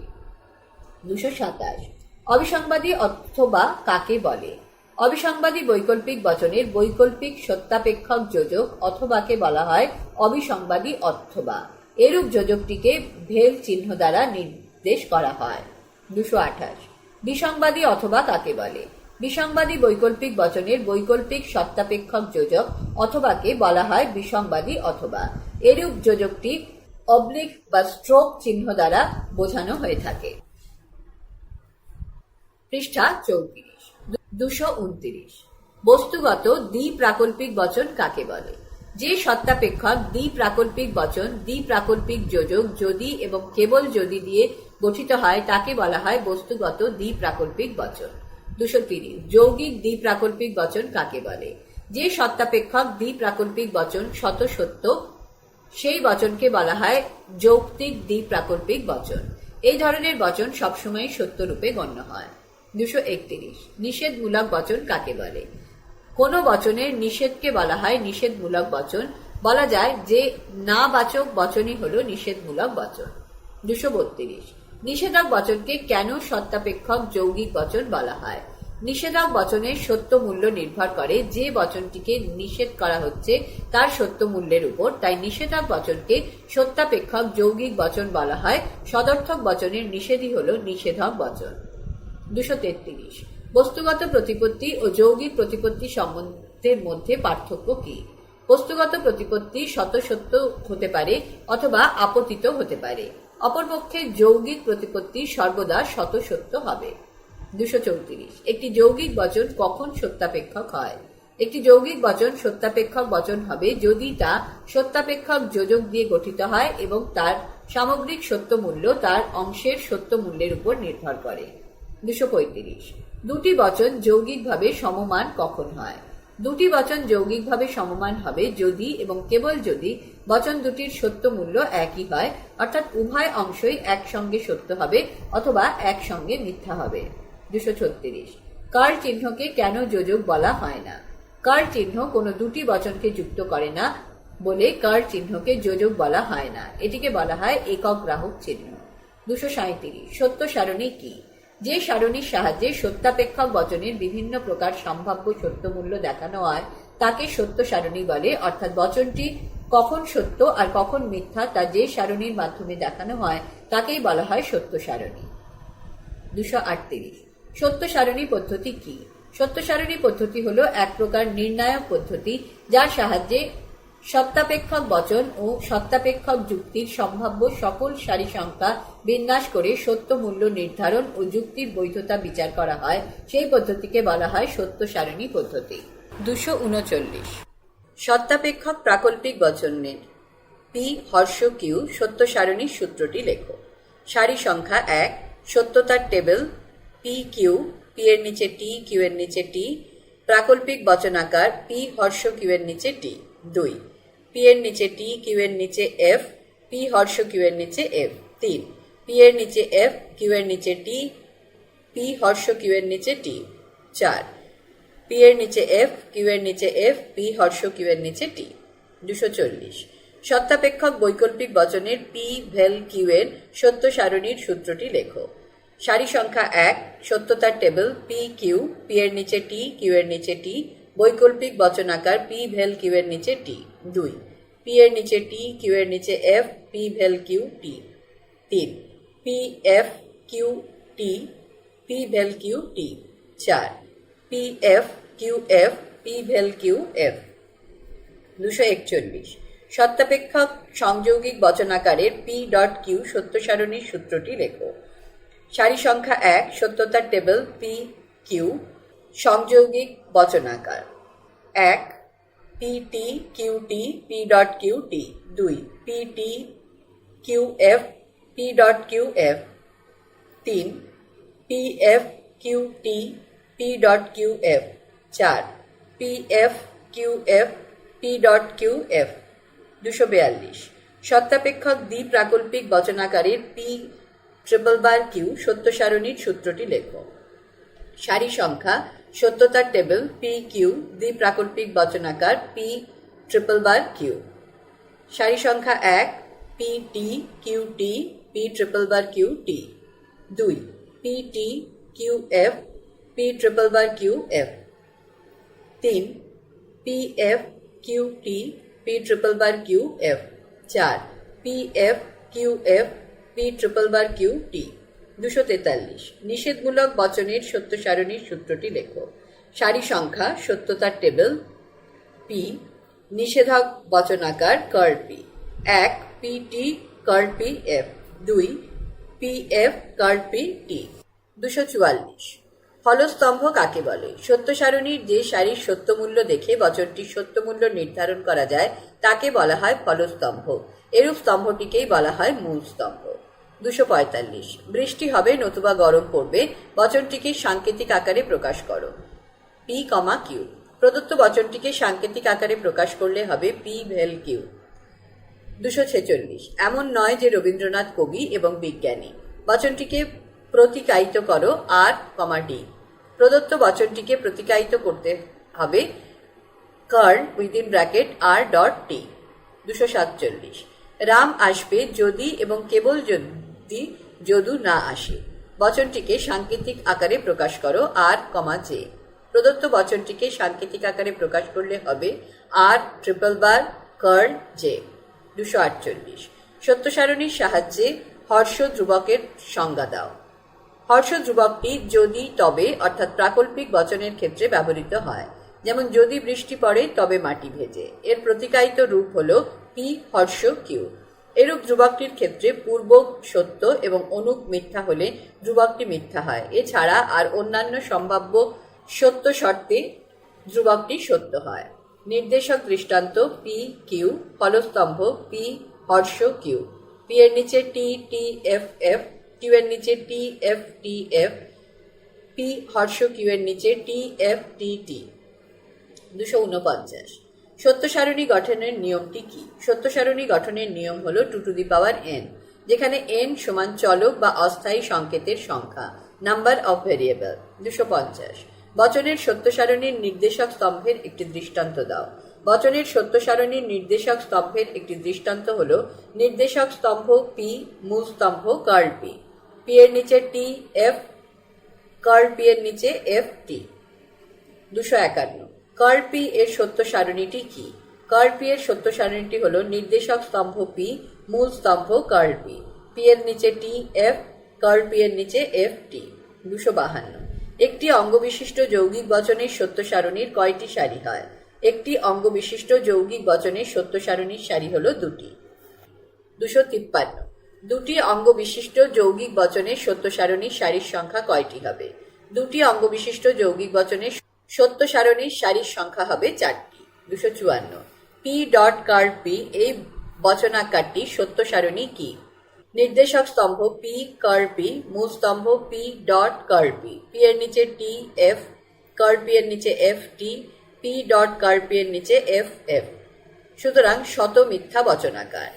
227 অবিসংবাদী অথবা কাকে বলে? অবিসংবাদী বৈকল্পিক বচনের বৈকল্পিক সত্তাপেক্ষক যোজক অথবাকে বলা হয় অবিসংবাদী অথবা। এরূপ যোজকটিকে ভেল চিহ্ন দ্বারা নির্দেশ করা হয়। 228 বিসংবাদী অথবা কাকে বলে? বিসংবাদী বৈকল্পিক বচনের বৈকল্পিক সত্তাপেক্ষক যোজক অথবাকে বলা হয় বিসংবাদী অথবা। এরূপ যোজকটি অবলিক বা স্ট্রোক চিহ্ন দ্বারা বোঝানো হয়ে থাকে। পৃষ্ঠা 34 229 বস্তুগত দ্বিপ্রাকল্পিক বচন কাকে বলে? যে সত্তাপেক্ষক দ্বিপ্রাকল্পিক বচন দ্বিপ্রাকল্পিক যোজক যদি এবং কেবল যদি দিয়ে গঠিত হয় তাকে বলা হয় বস্তুগত দ্বিপ্রাকল্পিক বচন। 230 যৌগিক দ্বিপ্রাকল্পিক বচন কাকে বলে? যে সত্তাপেক্ষক দ্বিপ্রাকল্পিক বচন শত সত্য সেই বচনকে বলা হয় যৌক্তিক দ্বিপ্রাকল্পিক বচন। এই ধরনের বচন সবসময় সত্য রূপে গণ্য হয়। 231 নিষেধমূলক বচন কাকে বলে? কোন বচনের নিষেধকে বলা হয় নিষেধমূলক বচন। বলা যায় যে না বাচক বচনই হলো নিষেধমূলক বচন। 232 নিষেধক বচনকে কেন সত্তাপেক্ষক যৌগিক বচন বলা হয়? নিষেধক বচনের সত্য মূল্য নির্ভর করে যে বচনটিকে নিষেধ করা হচ্ছে তার সত্য মূল্যের উপর, তাই নিষেধক বচনকে সত্তাপেক্ষক যৌগিক বচন বলা হয়। সদর্থক বচনের নিষেধই হলো নিষেধক বচন। 233 বস্তুগত প্রতিপত্তি ও যৌগিক প্রতিপত্তি সম্বন্ধের মধ্যে পার্থক্য কি? বস্তুগত প্রতিপত্তি শত সত্য হতে পারে অথবা আপতিত হতে পারে, অপরপক্ষে যৌগিক প্রতিপত্তি সর্বদা শত সত্য হবে। 234 একটি যৌগিক বচন কখন সত্যাপেক্ষক হয়? একটি যৌগিক বচন সত্যাপেক্ষক বচন হবে যদি তা সত্যাপেক্ষক যোজক দিয়ে গঠিত হয় এবং তার সামগ্রিক সত্য মূল্য তার অংশের সত্য মূল্যের উপর নির্ভর করে। 235 দুটি বচন যৌগিকভাবে সমমান কখন হয়? দুটি বচন যৌগিকভাবে সমমান হবে যদি এবং কেবল যদি বচন দুটির সত্য মূল্য একই হয়, অর্থাৎ উভয় অংশই একসঙ্গে সত্য হবে অথবা একসঙ্গে মিথ্যা হবে। 236 কার চিহ্নকে কেন যোজক বলা হয় না? কার চিহ্ন কোনো দুটি বচনকে যুক্ত করে না বলে কার চিহ্নকে যোজক বলা হয় না, এটিকে বলা হয় একক গ্রাহক চিহ্ন। 237 সত্য সারণী কি? যে সারণীর সাহায্যে সত্যাপেক্ষক বচনের বিভিন্ন প্রকার সম্ভাব্য সত্য মূল্য দেখানো হয় তাকে সত্য সারণী বলে, অর্থাৎ বচনটি কখন সত্য আর কখন মিথ্যা তা যে সারণীর মাধ্যমে দেখানো হয় তাকেই বলা হয় সত্য সারণী। 238 সত্য সারণী পদ্ধতি কি? সত্য সারণী পদ্ধতি হলো এক প্রকার নির্ণায়ক পদ্ধতি যার সাহায্যে সত্তাপেক্ষক বচন ও সত্তাপেক্ষক যুক্তির সম্ভাব্য সকল সারি সংখ্যা বিন্যাস করে সত্য মূল্য নির্ধারণ ও যুক্তির বৈধতা বিচার করা হয়। সেই পদ্ধতিকে বলা হয় সত্য সারণী পদ্ধতি। 239 সত্তাপেক্ষক প্রাকল্পিক বচনের পি হর্ষ কিউ সত্য সারণীর সূত্রটি লেখো। সারি সংখ্যা 1 সত্যতার টেবিল পি কিউ, পি এর নিচে টি, কিউ এর নিচে টি, প্রাকল্পিক বচনাকার পি হর্ষ কিউ এর নিচে টি। 2 পি এর নিচে টি, কিউ এর নিচে এফ, পি হর্ষ কিউ এর নিচে এফ। 3 পি এর নিচে এফ, কিউ এর নিচে টি, পি হর্ষ কিউ এর নিচে টি। 4 পি এর নিচে এফ, কিউ এর নিচে এফ, পি হর্ষ কিউ এর নিচে টি। 240 সত্তাপেক্ষক বৈকল্পিক বচনের পি ভেল কিউ এর সত্য সারণীর সূত্রটি লেখো। সারি সংখ্যা 1 সত্যতার টেবিল পি কিউ, পি এর নিচে টি, কিউ এর নিচে টি, বৈকল্পিক বচনাকার পি ভেল কিউ এর নিচে টি। 2 পি এর নিচে টি, কিউ এর নিচে এফ, পি ভেল Q T. 3 P F Q T, P ভেল Q T. 4 P F Q F, P ভেল কিউ এফ। 241 সত্তাপেক্ষক সংযৌগিক বচনাকারের পি ডট কিউ সত্য সারণীর সূত্রটি লেখো। সারি সংখ্যা 1 সত্যতার টেবিল পি কিউ, সংযৌগিক বচনাকার 1 P T Q T, P dot Q T. 2 P T Q F, P dot Q F. 3 P F Q T, P dot Q F. 4 P F Q F, P dot Q F. 242 সত্তাপেক্ষক দ্বিপ্রাকল্পিক বচনাকারের P triple bar Q সত্য সারণীর সূত্রটি লেখো। সারি সংখ্যা সত্যতার টেবিল পি কিউ, দ্বিপ্রাকল্পিক বচনাকার পি ট্রিপল বার কিউ। সারি সংখ্যা 1 P T Q T, P triple bar Q T. 2 P T Q F, P triple bar Q F. 3 P F Q T, P triple bar Q F. 4 P F Q F, P triple bar Q T. 243 নিষেধমূলক বচনের সত্য সারণীর সূত্রটি লেখো। সারি সংখ্যা সত্যতার table P, নিষেধক বচনাকার curl P. 1 P T curl P F. 2 P F curl P T. 244 ফলস্তম্ভ কাকে বলে? সত্য সারণীর যে সারির সত্যমূল্য দেখে বচনটির সত্যমূল্য নির্ধারণ করা যায় তাকে বলা হয় ফলস্তম্ভ। এরূপ স্তম্ভটিকেই বলা হয় মূল স্তম্ভ। 245 বৃষ্টি হবে নতুবা গরম পড়বে বচনটিকে সাংকেতিক আকারে প্রকাশ করো। পি কমা কিউ। প্রদত্ত বচনটিকে সাংকেতিক আকারে প্রকাশ করলে হবে পি ভেল কিউ। 246 এমন নয় যে রবীন্দ্রনাথ কবি এবং বিজ্ঞানী। বচনটিকে প্রতিকায়িত করো আর কমা ডি। প্রদত্ত বচনটিকে প্রতিকায়িত করতে হবে curl within bracket R dot T. 247 Ram আসবে যদি এবং কেবল যদি যদু না আসে। বচনটিকে সাংকেতিক আকারে প্রকাশ করো আর কমা জে। প্রদত্ত বচনটিকে সাংকেতিক আকারে প্রকাশ করলে হবে আর ট্রিপল বার কার্ল জে। 248 সত্য সারণীর সাহায্যে হর্ষ ধ্রুবকের সংজ্ঞা দাও। হর্ষ ধ্রুবকটি যদি তবে অর্থাৎ প্রাকল্পিক বচনের ক্ষেত্রে ব্যবহৃত হয়, যেমন যদি বৃষ্টি পড়ে তবে মাটি ভেজে। এর প্রতিকায়িত রূপ হল পি হর্ষ কিউ। এরূপ ধ্রুবকটির ক্ষেত্রে পূর্বক সত্য এবং অনুক মিথ্যা হলে ধ্রুবকটি মিথ্যা হয়। এছাড়া আর অন্যান্য সম্ভাব্য সত্য শর্তে ধ্রুবকটি সত্য হয়। নির্দেশক দৃষ্টান্ত পি কিউ, ফলস্তম্ভ পি হর্ষ কিউ। পি এর নিচে T T F F, Q এর নিচে T F T F, P হর্ষ কিউ এর নিচে টি এফ টি টি। 249 সত্য সারণী গঠনের নিয়মটি কি? সত্য সারণী গঠনের নিয়ম হল 2n, যেখানে n সমান চলক বা অস্থায়ী সংকেতের সংখ্যা, নাম্বার অফ ভেরিয়েবল। 250 বচনের সত্য সারণীর নির্দেশক স্তম্ভের একটি দৃষ্টান্ত দাও। বচনের সত্য সারণীর নির্দেশক স্তম্ভের একটি দৃষ্টান্ত হল নির্দেশক স্তম্ভ পি, মূল স্তম্ভ কার্ল পি। পি এর নিচে টি এফ, কার্ল পি এর নিচে এফ টি। 251 কার্ল পি এর সত্য সারণীটি কি? কার্ল পি এর সত্য সারণীটি হল নির্দেশক স্তম্ভ পি, মূল স্তম্ভ কার্ল পি। পি এর নিচে টি এফ, কার্ল পি এর নিচে এফ টি। 252 একটি অঙ্গবিশিষ্ট যৌগিক বচনের সত্য সারণীর কয়টি সারি হয়? একটি অঙ্গবিশিষ্ট যৌগিক বচনের সত্য সারণীর সারি হল দুটি। 253 দুটি অঙ্গবিশিষ্ট যৌগিক বচনের সত্য সারণীর সারির সংখ্যা কয়টি হবে? দুটি অঙ্গবিশিষ্ট যৌগিক বচনের সত্য সারণীর সারির সংখ্যা হবে 4টি। 254 পি ডট কার্ল পি এই বচনাকারটি সত্য সারণী কি? নির্দেশক স্তম্ভ পি কার্ল পি, মূল স্তম্ভ P dot curl P. P এর নিচে টি এফ, কার্ল পি এর নিচে F T, P dot curl P এর নিচে এফ এফ। সুতরাং শত মিথ্যা বচনাকার।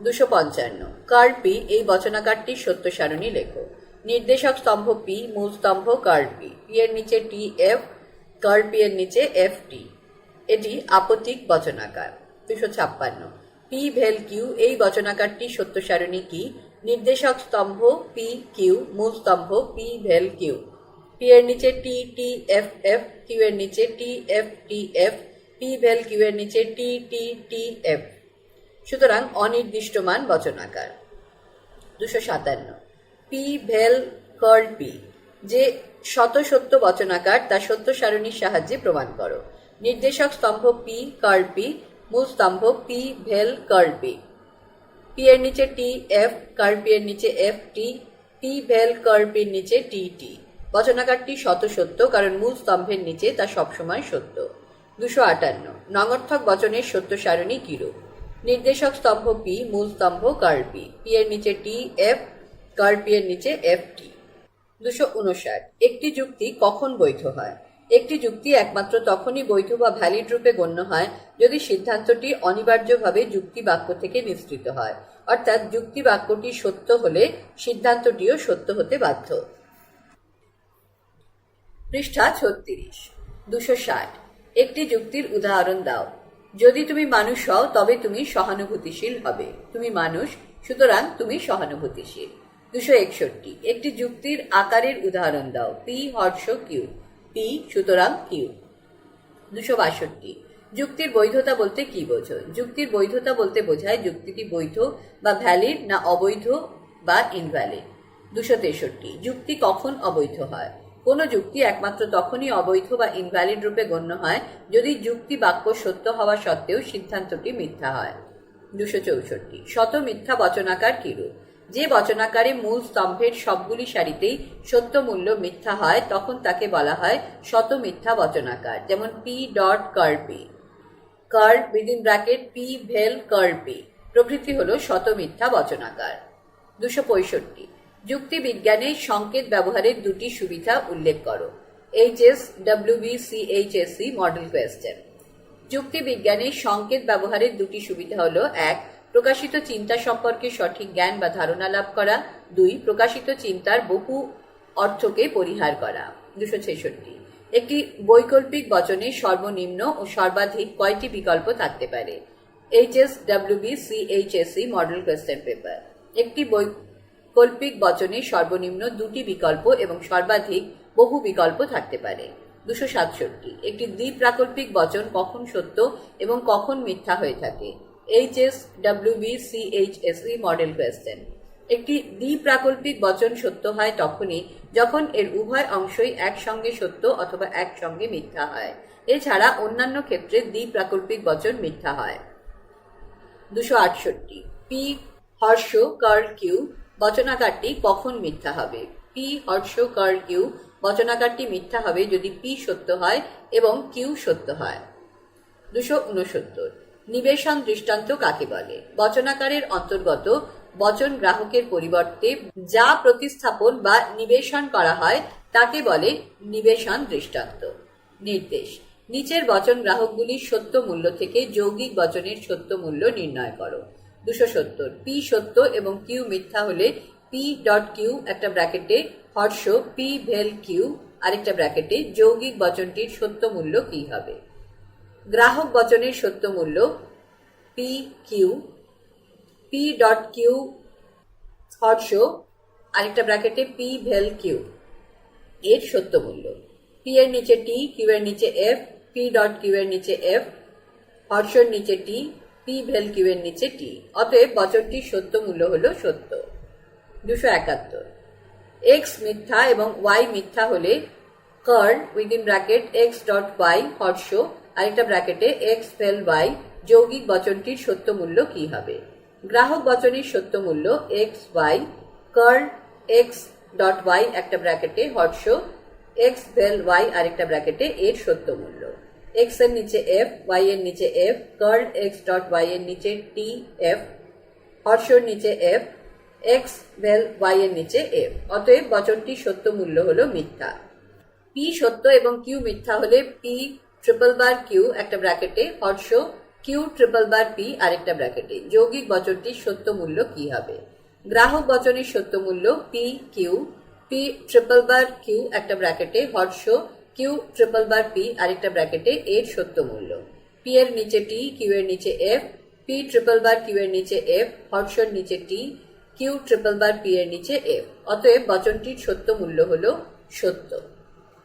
255 কার্ল পি এই বচনাকারটি সত্য সারণী লেখো। নির্দেশক স্তম্ভ পি, মূল স্তম্ভ কার্ল পি। পি এর নিচে টি এফ, কার্ল পি এর নিচে এফ টি। এটি আপতিক বচনাকার। 256 পি ভেল কিউ এই বচনাকারটি সত্য সারণী কি? নির্দেশক স্তম্ভ পি কিউ, মূল স্তম্ভ পি ভেল কিউ। পি এর নিচে T T F F, Q এর নিচে T F T F, P ভেল কিউ এর নিচে টি টি টি এফ। সুতরাং অনির্দিষ্টমান বচনাকার। 257 পি ভেল কার্ল পি যে শত সত্য বচনাকার তা সত্য সারণীর সাহায্যে প্রমাণ করো। নির্দেশক স্তম্ভ পি কার্ল পি, মূল স্তম্ভ পি ভেল কার্ল পি। পি এর নিচে টি এফ, কার্ল পি এর নিচে এফ টি, পি ভেল কার্ল পির নিচে টি টি। বচনাকারটি শত সত্য কারণ মূল স্তম্ভের নিচে তা সবসময় সত্য। 258 নঙর্থক বচনের সত্য সারণী কিরূপ? নির্দেশক স্তম্ভ পি, মূল স্তম্ভ কার্ল পি। পি এর নিচে টি এফ, কার্ল পি এর নিচে এফ টি। 259 একটি যুক্তি কখন বৈধ হয়? একটি যুক্তি একমাত্র তখনই বৈধ বা ভ্যালিড রূপে গণ্য হয় যদি সিদ্ধান্তটি অনিবার্যভাবে যুক্তি বাক্য থেকে নিঃসৃত হয়, অর্থাৎ যুক্তি বাক্যটি সত্য হলে সিদ্ধান্তটিও সত্য হতে বাধ্য। পৃষ্ঠা 36। 260 একটি যুক্তির উদাহরণ দাও। যদি তুমি মানুষ হও তবে তুমি সহানুভূতিশীল হবে। তুমি মানুষ, সুতরাং তুমি সহানুভূতিশীল। 261 একটি যুক্তির আকারের উদাহরণ দাও। পি হর্ষ কিউ, পি সুতরাং কিউ। 262 যুক্তির বৈধতা বলতে কি বোঝো? যুক্তির বৈধতা বলতে বোঝায় যুক্তিটি বৈধ বা ভ্যালিড না অবৈধ বা ইনভ্যালিড। 263 যুক্তি কখন অবৈধ হয়? কোনো যুক্তি একমাত্র তখনই অবৈধ বা ইনভ্যালিড রূপে গণ্য হয় যদি যুক্তি বাক্য সত্য হওয়া সত্ত্বেও সিদ্ধান্তটি মিথ্যা হয়। 264 শত মিথ্যা বচনাকার কিরূপ? যে বচনাকারে মূল স্তম্ভের সবগুলি সারিতেই সত্য মূল্য মিথ্যা হয় তখন তাকে বলা হয় শত মিথ্যা বচনাকার, যেমন P dot curl P, curl within bracket P ভেল কার্ল পি প্রভৃতি হল শত মিথ্যা বচনাকার। 265 যুক্তিবিজ্ঞানে সংকেত ব্যবহারের দুটি সুবিধা উল্লেখ করো। HSWBCHSC model question. যুক্তিবিজ্ঞানে সংকেত ব্যবহারের দুটি সুবিধা হলো: 1. প্রকাশিত চিন্তা সম্পর্কে সঠিক জ্ঞান বা ধারণা লাভ করা। 2. প্রকাশিত চিন্তার বহু অর্থকে পরিহার করা। 266 একটি বৈকল্পিক বচনে সর্বনিম্ন ও সর্বাধিক কয়টি বিকল্প থাকতে পারে? HSWBCHSC model question paper. একটি বৈকল্পিক বচনে সর্বনিম্ন দুটি বিকল্প এবং সর্বাধিক বহু বিকল্প থাকতে পারে। 267 একটি দ্বিপ্রাকল্পিক বচন কখন সত্য এবং কখন মিথ্যা হয়ে থাকে? HSWBCHSC model question. একটি দ্বিপ্রাকল্পিক বচন সত্য হয় তখনই যখন এর উভয় অংশই একসঙ্গে সত্য অথবা একসঙ্গে মিথ্যা হয়। এছাড়া অন্যান্য ক্ষেত্রে দ্বিপ্রাকল্পিক বচন মিথ্যা হয়। 268 পি হর্ষ কার্ল কিউ বচনাকারটি কখন মিথ্যা হবে? পি হর্ষ কার্ল কিউ বচনাকারটি মিথ্যা হবে যদি পি সত্য হয় এবং কিউ সত্য হয়। 269 নিবেশন দৃষ্টান্ত কাকে বলে? বচনাকারের অন্তর্গত বচন গ্রাহকের পরিবর্তে যা প্রতিস্থাপন বা নিবেশন করা হয় তাকে বলে নিবেশন দৃষ্টান্ত। নির্দেশ: নিচের বচন গ্রাহকগুলির সত্য মূল্য থেকে যৌগিক বচনের সত্য মূল্য নির্ণয় করো। 270 পি সত্য এবং কিউ মিথ্যা হলে পি ডট কিউ একটা ব্র্যাকেটে হর্ষ পি ভেল কিউ আরেকটা ব্র্যাকেটে যৌগিক বচনটির সত্য মূল্য কি হবে? গ্রাহক বচনের সত্য মূল্য P Q, P dot Q হর্ষ আরেকটা ব্র্যাকেটে পি ভেল কিউ এর সত্য মূল্য। পি এর নিচে টি, কিউ এর নিচে এফ, পি ডট কিউ এর নিচে এফ, হর্ষর নিচে টি, পি ভেল কিউ এর নিচে টি। অতএব বচনটির সত্য মূল্য হলো সত্য। 271 এক্স মিথ্যা এবং ওয়াই মিথ্যা হলে curl within bracket X dot Y হর্ষ আরেকটা ব্র্যাকেটে এক্স ভেল ওয়াই যৌগিক বচনটির সত্য মূল্য কি হবে? গ্রাহক বচনের সত্য মূল্য X Y, curl X dot Y একটা ব্র্যাকেটে হর্ষ এক্স ভেল ওয়াই আরেকটা ব্র্যাকেটে এর সত্য মূল্য। এক্স এর নিচে এফ, ওয়াই এর নিচে F, curl X dot Y এর নিচে টি এফ, হর্ষর নিচে এফ, এক্স ভেল ওয়াই এর নিচে এফ। অতএব বচনটির সত্য মূল্য হলো মিথ্যা। পি সত্য এবং কিউ মিথ্যা হলে পি ট্রিপল বার কিউ একটা ব্র্যাকেটে হর্ষ কিউ ট্রিপল বার পি আরেকটা ব্র্যাকেটে যৌগিক বচনটির সত্য মূল্য কি হবে? গ্রাহক বচনের সত্য মূল্য P Q, P triple bar Q একটা ব্র্যাকেটে হর্ষ কিউ ট্রিপল বার পি আরেকটা ব্র্যাকেটে এর সত্য মূল্য। পি এর নিচে টি, কিউ এর নিচে F, P triple bar Q এর নিচে এফ, হর্ষর নিচে T, Q triple bar P এর নিচে এফ। অতএব বচনটির সত্য মূল্য হলো সত্য।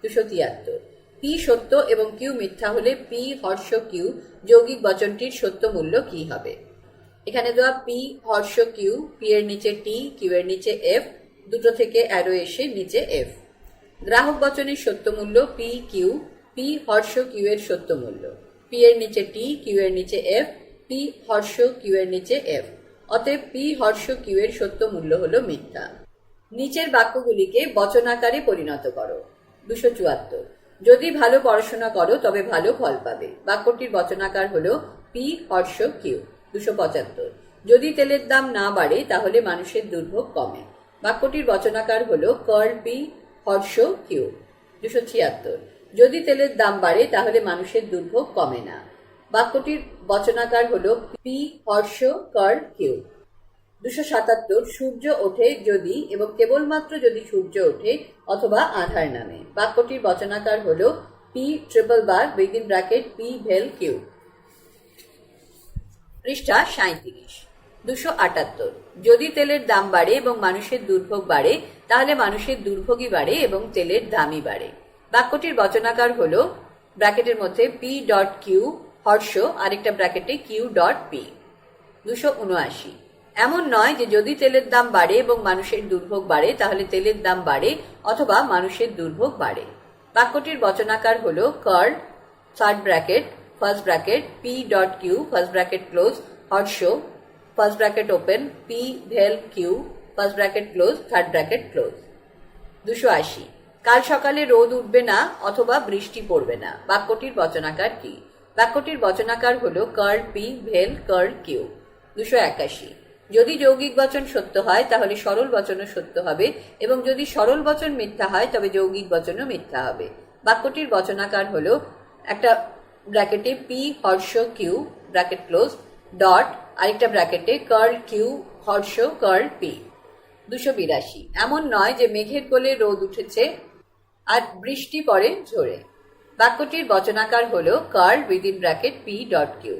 273 পি সত্য এবং কিউ মিথ্যা হলে পি হর্ষ কিউ যৌগিক বচনটির সত্য মূল্য কি হবে? এখানে দেওয়া পি হর্ষ কিউ, পি এর নিচে টি, কিউ এর নিচে এফ, দুটো থেকে অ্যারো এসে নিচে এফ। গ্রাহক বচনের সত্য মূল্য পি কিউ, পি হর্ষ কিউ এর সত্য মূল্য। পি এর নিচে টি, কিউ এর নিচে এফ, পি হর্ষ কিউ এর নিচে এফ। অতএব পি হর্ষ কিউ এর সত্য মূল্য হলো মিথ্যা। নিচের বাক্যগুলিকে বচনাকারে পরিণত করো। 274 যদি ভালো পড়াশোনা করো তবে ভালো ফল পাবে। বাক্যটির বচনাকার হলো পি হর্ষ কিউ। 275 যদি তেলের দাম না বাড়ে তাহলে মানুষের দুর্ভোগ কমে। বাক্যটির বচনাকার হলো কার্ল পি হর্ষ কিউ। 276 যদি তেলের দাম বাড়ে তাহলে মানুষের দুর্ভোগ কমে না। বাক্যটির বচনাকার হলো পি হর্ষ কার্ল কিউ। 277 সূর্য ওঠে যদি এবং কেবলমাত্র যদি সূর্য ওঠে অথবা আধার নামে। বাক্যটির বচনাকার হলো P triple bar within bracket P ভেল কিউ। পৃষ্ঠা 37। 278 যদি তেলের দাম বাড়ে এবং মানুষের দুর্ভোগ বাড়ে তাহলে মানুষের দুর্ভোগই বাড়ে এবং তেলের দামই বাড়ে। বাক্যটির বচনাকার হলো ব্র্যাকেটের মধ্যে পি ডট কিউ হর্ষ আরেকটা ব্র্যাকেটে কিউ ডট পি। 279 এমন নয় যে যদি তেলের দাম বাড়ে এবং মানুষের দুর্ভোগ বাড়ে তাহলে তেলের দাম বাড়ে অথবা মানুষের দুর্ভোগ বাড়ে। বাক্যটির বচনাকার হলো curl third bracket first bracket P dot Q first bracket close হর্ষ ফার্স্ট ব্র্যাকেট ওপেন পি ভেল Q first bracket close third bracket close. 280 কাল সকালে রোদ উঠবে না অথবা বৃষ্টি পড়বে না। বাক্যটির বচনাকার কি? বাক্যটির বচনাকার হলো কার্ল পি ভেল কার্ল কিউ। 281 যদি যৌগিক বচন সত্য হয় তাহলে সরল বচনও সত্য হবে, এবং যদি সরল বচন মিথ্যা হয় তবে যৌগিক বচনও মিথ্যা হবে। বাক্যটির বচনাকার হলো একটা ব্র্যাকেটে পি হর্ষ কিউ ব্র্যাকেট ক্লোজ ডট, আরেকটা ব্র্যাকেটে কার্ল কিউ হর্ষ কার্ল পি। 282, এমন নয় যে মেঘের কোলে রোদ উঠেছে আর বৃষ্টি পড়ে ঝরে। বাক্যটির বচনাকার হলো curl within bracket P dot Q.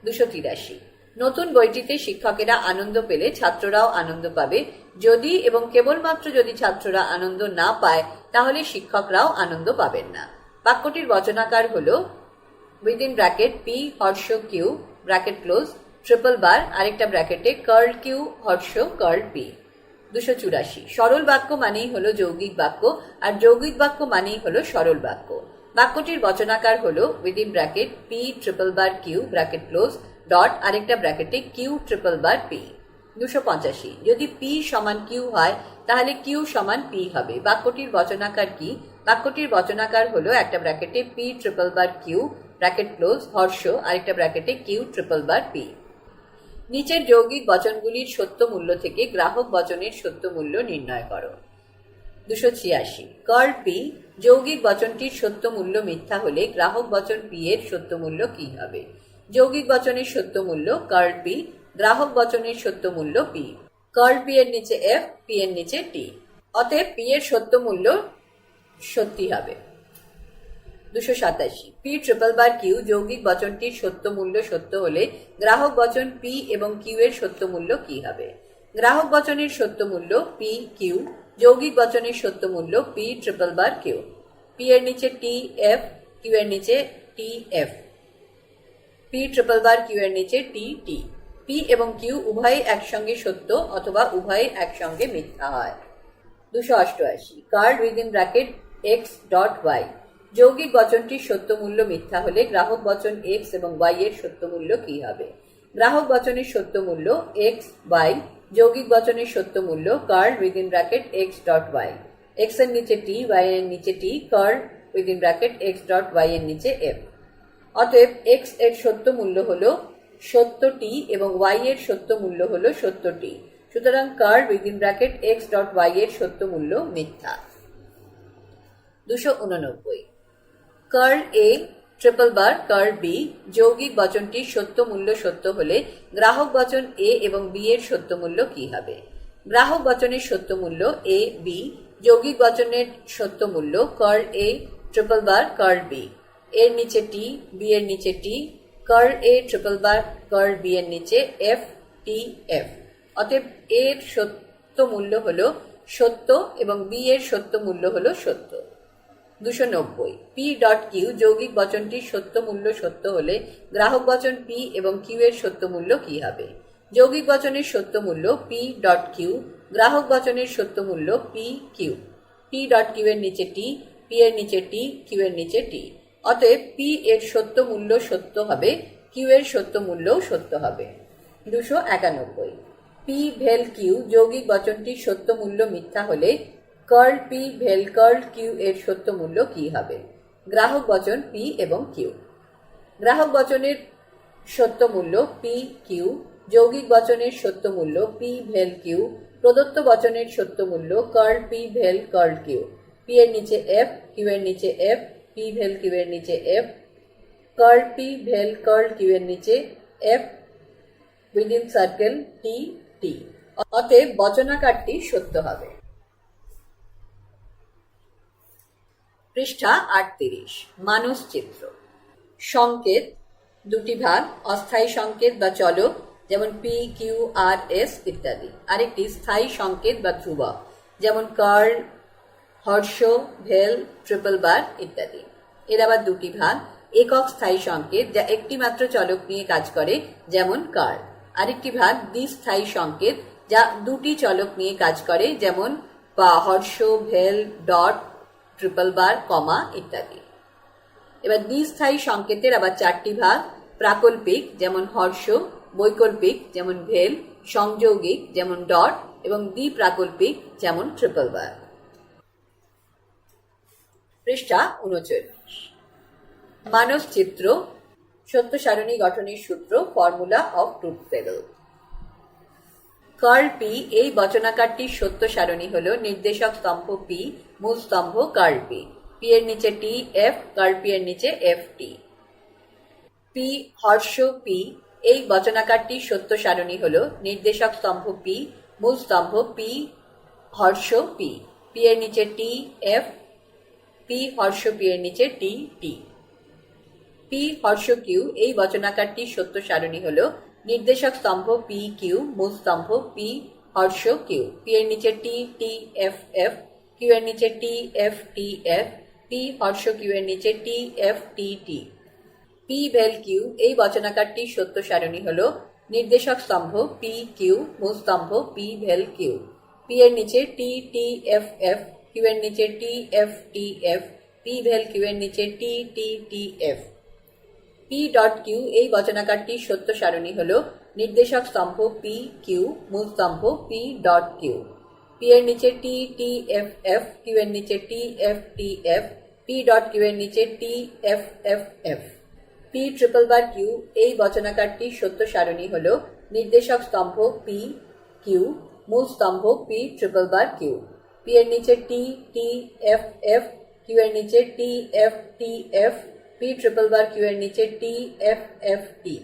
283, নতুন বইটিতে শিক্ষকেরা আনন্দ পেলে ছাত্ররাও আনন্দ পাবে। যদি এবং কেবলমাত্র যদি ছাত্ররা আনন্দ না পায় তাহলে শিক্ষকরাও আনন্দ পাবেন না। বাক্যটির বচনাকার হলো উইদিন ব্র্যাকেট পি হর্ষ Q bracket close triple bar, আরেকটা ব্র্যাকেটে কার্ল কিউ হর্ষ কার্ল পি। 284, সরল বাক্য মানেই হলো যৌগিক বাক্য, আর যৌগিক বাক্য মানেই হলো সরল বাক্য। বাক্যটির বচনাকার হলো within bracket P triple bar Q bracket close dot, আরেকটা ব্র্যাকেটে কিউ ট্রিপল বার পি। 285, যদি পি সমান কিউ হয় তাহলে কিউ সমান পি হবে। বাক্যটির বচনাকার কি? বাক্যটির বচনাকার হলো একটা ব্র্যাকেটে P triple bar Q bracket close হর্ষ, আরেকটা ব্র্যাকেটে কিউ ট্রিপল বার পি। নিচের যৌগিক বচনগুলির সত্য মূল্য থেকে গ্রাহক বচনের সত্য মূল্য নির্ণয় করো। 286, কার্ল পি যৌগিক বচনটির সত্য মূল্য মিথ্যা হলে গ্রাহক বচন পি এর সত্য মূল্য কি হবে? যৌগিক বচনের সত্য মূল্য কার্ল পি, গ্রাহক বচনের সত্য মূল্য পি। কার্ল পি এর নিচে এফ, পি এর নিচে টি, অতএব পি এর সত্য মূল্য সত্যি হবে। 287, পি ট্রিপল বার কিউ যৌগিক বচনটির সত্য মূল্য সত্য হলে গ্রাহক বচন পি এবং কিউ এর সত্য মূল্য কি হবে? গ্রাহক বচনের সত্য মূল্য পি কিউ, যৌগিক বচনের সত্য মূল্য P triple bar Q. P এর নিচে টি এফ, কিউ এর নিচে T F, P triple bar Q এর নিচে টি টি। পি এবং কিউ উভয়ই একসঙ্গে সত্য অথবা উভয়ই একসঙ্গে মিথ্যা হয়। 288, curl within bracket X dot Y যৌগিক বচনটির সত্য মূল্য মিথ্যা হলে গ্রাহক বচন এক্স এবং ওয়াই এর সত্য মূল্য কি হবে? গ্রাহক বচনের সত্য মূল্য এক্স ওয়াই, যৌগিক বচনের সত্য মূল্য curl within bracket X dot Y, X এর নিচে টি ওয়াই এর নিচে T curl within bracket X dot Y এর নিচে এফ। অতএব এক্স এর সত্য মূল্য হলো সত্য টি এবং ওয়াই এর সত্য মূল্য হলো সত্য টি, সুতরাং curl within bracket X dot Y এর সত্য মূল্য মিথ্যা। 289, curl A triple bar curl B যৌগিক বচনটির সত্য মূল্য সত্য হলে গ্রাহক বচন এ এবং বি এর সত্য মূল্য কি হবে? গ্রাহক বচনের সত্য মূল্য এ বি, যৌগিক বচনের সত্য মূল্য curl A triple bar curl B, এর নিচে টি, বি এর নিচে T, curl A triple bar curl B এর নিচে এফ টি এফ। অতএব এর সত্য মূল্য হলো সত্য এবং বি এর সত্য মূল্য হলো সত্য। 290, পি ডট কিউ যৌগিক বচনটির সত্য মূল্য সত্য হলে গ্রাহক বচন পি এবং কিউ এর সত্য মূল্য কি হবে? যৌগিক বচনের সত্য মূল্য পি ডট কিউ, গ্রাহক বচনের সত্য মূল্য P Q, P dot Q এর নিচে টি, পি এর নিচে টি, কিউ এর নিচে টি। অতএব পি এর সত্য মূল্য সত্য হবে, কিউ এর সত্য মূল্যও সত্য হবে। 291, পি ভেল কিউ যৌগিক বচনটির সত্য মূল্য মিথ্যা হলে কার্ল পি ভেল কার্ল কিউ এর সত্য মূল্য কি হবে? গ্রাহক বচন পি এবং কিউ। গ্রাহক বচনের সত্য মূল্য পি কিউ, যৌগিক বচনের সত্য মূল্য পি ভেল কিউ, প্রদত্ত বচনের সত্য মূল্য কার্ল পি ভেল কার্ল কিউ, পি এর নিচে এফ, কিউ এর নিচে এফ, পি ভেল কিউ এর নিচে এফ, কার্ল পি ভেল কার্ল কিউ এর নিচে F within circle T T. অতএব বচনাকারটি সত্য হবে। পৃষ্ঠা 38, মানসচিত্র। সংকেত দুটি ভাগ, অস্থায়ী সংকেত বা চলক যেমন পি কিউ আর এস ইত্যাদি, আরেকটি স্থায়ী সংকেত বা ধ্রুবক যেমন কার্ল, হর্ষ, ভেল, ট্রিপল বার ইত্যাদি। এর আবার দুটি ভাগ, একক স্থায়ী সংকেত যা একটি মাত্র চলক নিয়ে কাজ করে যেমন কার্ল, আরেকটি ভাগ দ্বিস্থায়ী সংকেত যা দুটি চলক নিয়ে কাজ করে যেমন হর্ষ, ভেল, ডট, ট্রিপল বার, কমা ইত্যাদি। এবার দ্বিস্থায়ী সংকেতের আবার চারটি ভাগ, প্রাকল্পিক যেমন হর্ষ, বৈকল্পিক যেমন ভেল, সংযৌগিক যেমন ডট এবং দ্বিপ্রাকল্পিক যেমন ট্রিপল বার। পৃষ্ঠা 39, মানসচিত্র, সত্য সারণী গঠনের সূত্র, formula of truth table. Curl P এই বচনাকারটির সত্য সারণী হল নির্দেশক স্তম্ভ পি, মূল স্তম্ভ কার্ল পি। পি এর নিচে টি এফ, কার্ল পি এর নিচে এফ টি। পি হর্ষ পি এই বচনাকারটির সত্য সারণী হল নির্দেশক স্তম্ভ পি, মূল স্তম্ভ পি হর্ষ পি। পি এর নিচে টি এফ, পি হর্ষ পি এর নিচে টি টি। পি হর্ষ কিউ এই বচনাকারটির সত্য সারণী হল নির্দেশক স্তম্ভ পি কিউ, মূল স্তম্ভ পি হর্ষ কিউ। পি এর নিচে T T F F, Q এর নিচে T F T F, P হর্ষ কিউ এর নিচে T F T T. P ভেল কিউ এই বচনাকারটির সত্য সারণী হল নির্দেশক স্তম্ভ পি কিউ, মূল স্তম্ভ পি ভেল কিউ। পি এর নিচে T T F F, Q এর নিচে T F T F, P ভেল কিউ এর নিচে T T T F. P dot Q এই বচনাকারটির সত্য সারণী হল নির্দেশক স্তম্ভ পি কিউ, মূল স্তম্ভ পি ডট কিউ। পি এর নিচে T T F F, Q এর নিচে T F T F, P dot Q এর নিচে T F F F. P triple bar Q এই বচনাকারটির সত্য সারণী হল নির্দেশক স্তম্ভ পি কিউ, মূল স্তম্ভ P triple bar Q. P এর নিচে T T F F, Q এর নিচে T F T F, P triple bar Q এর নিচে টি এফ এফ টি।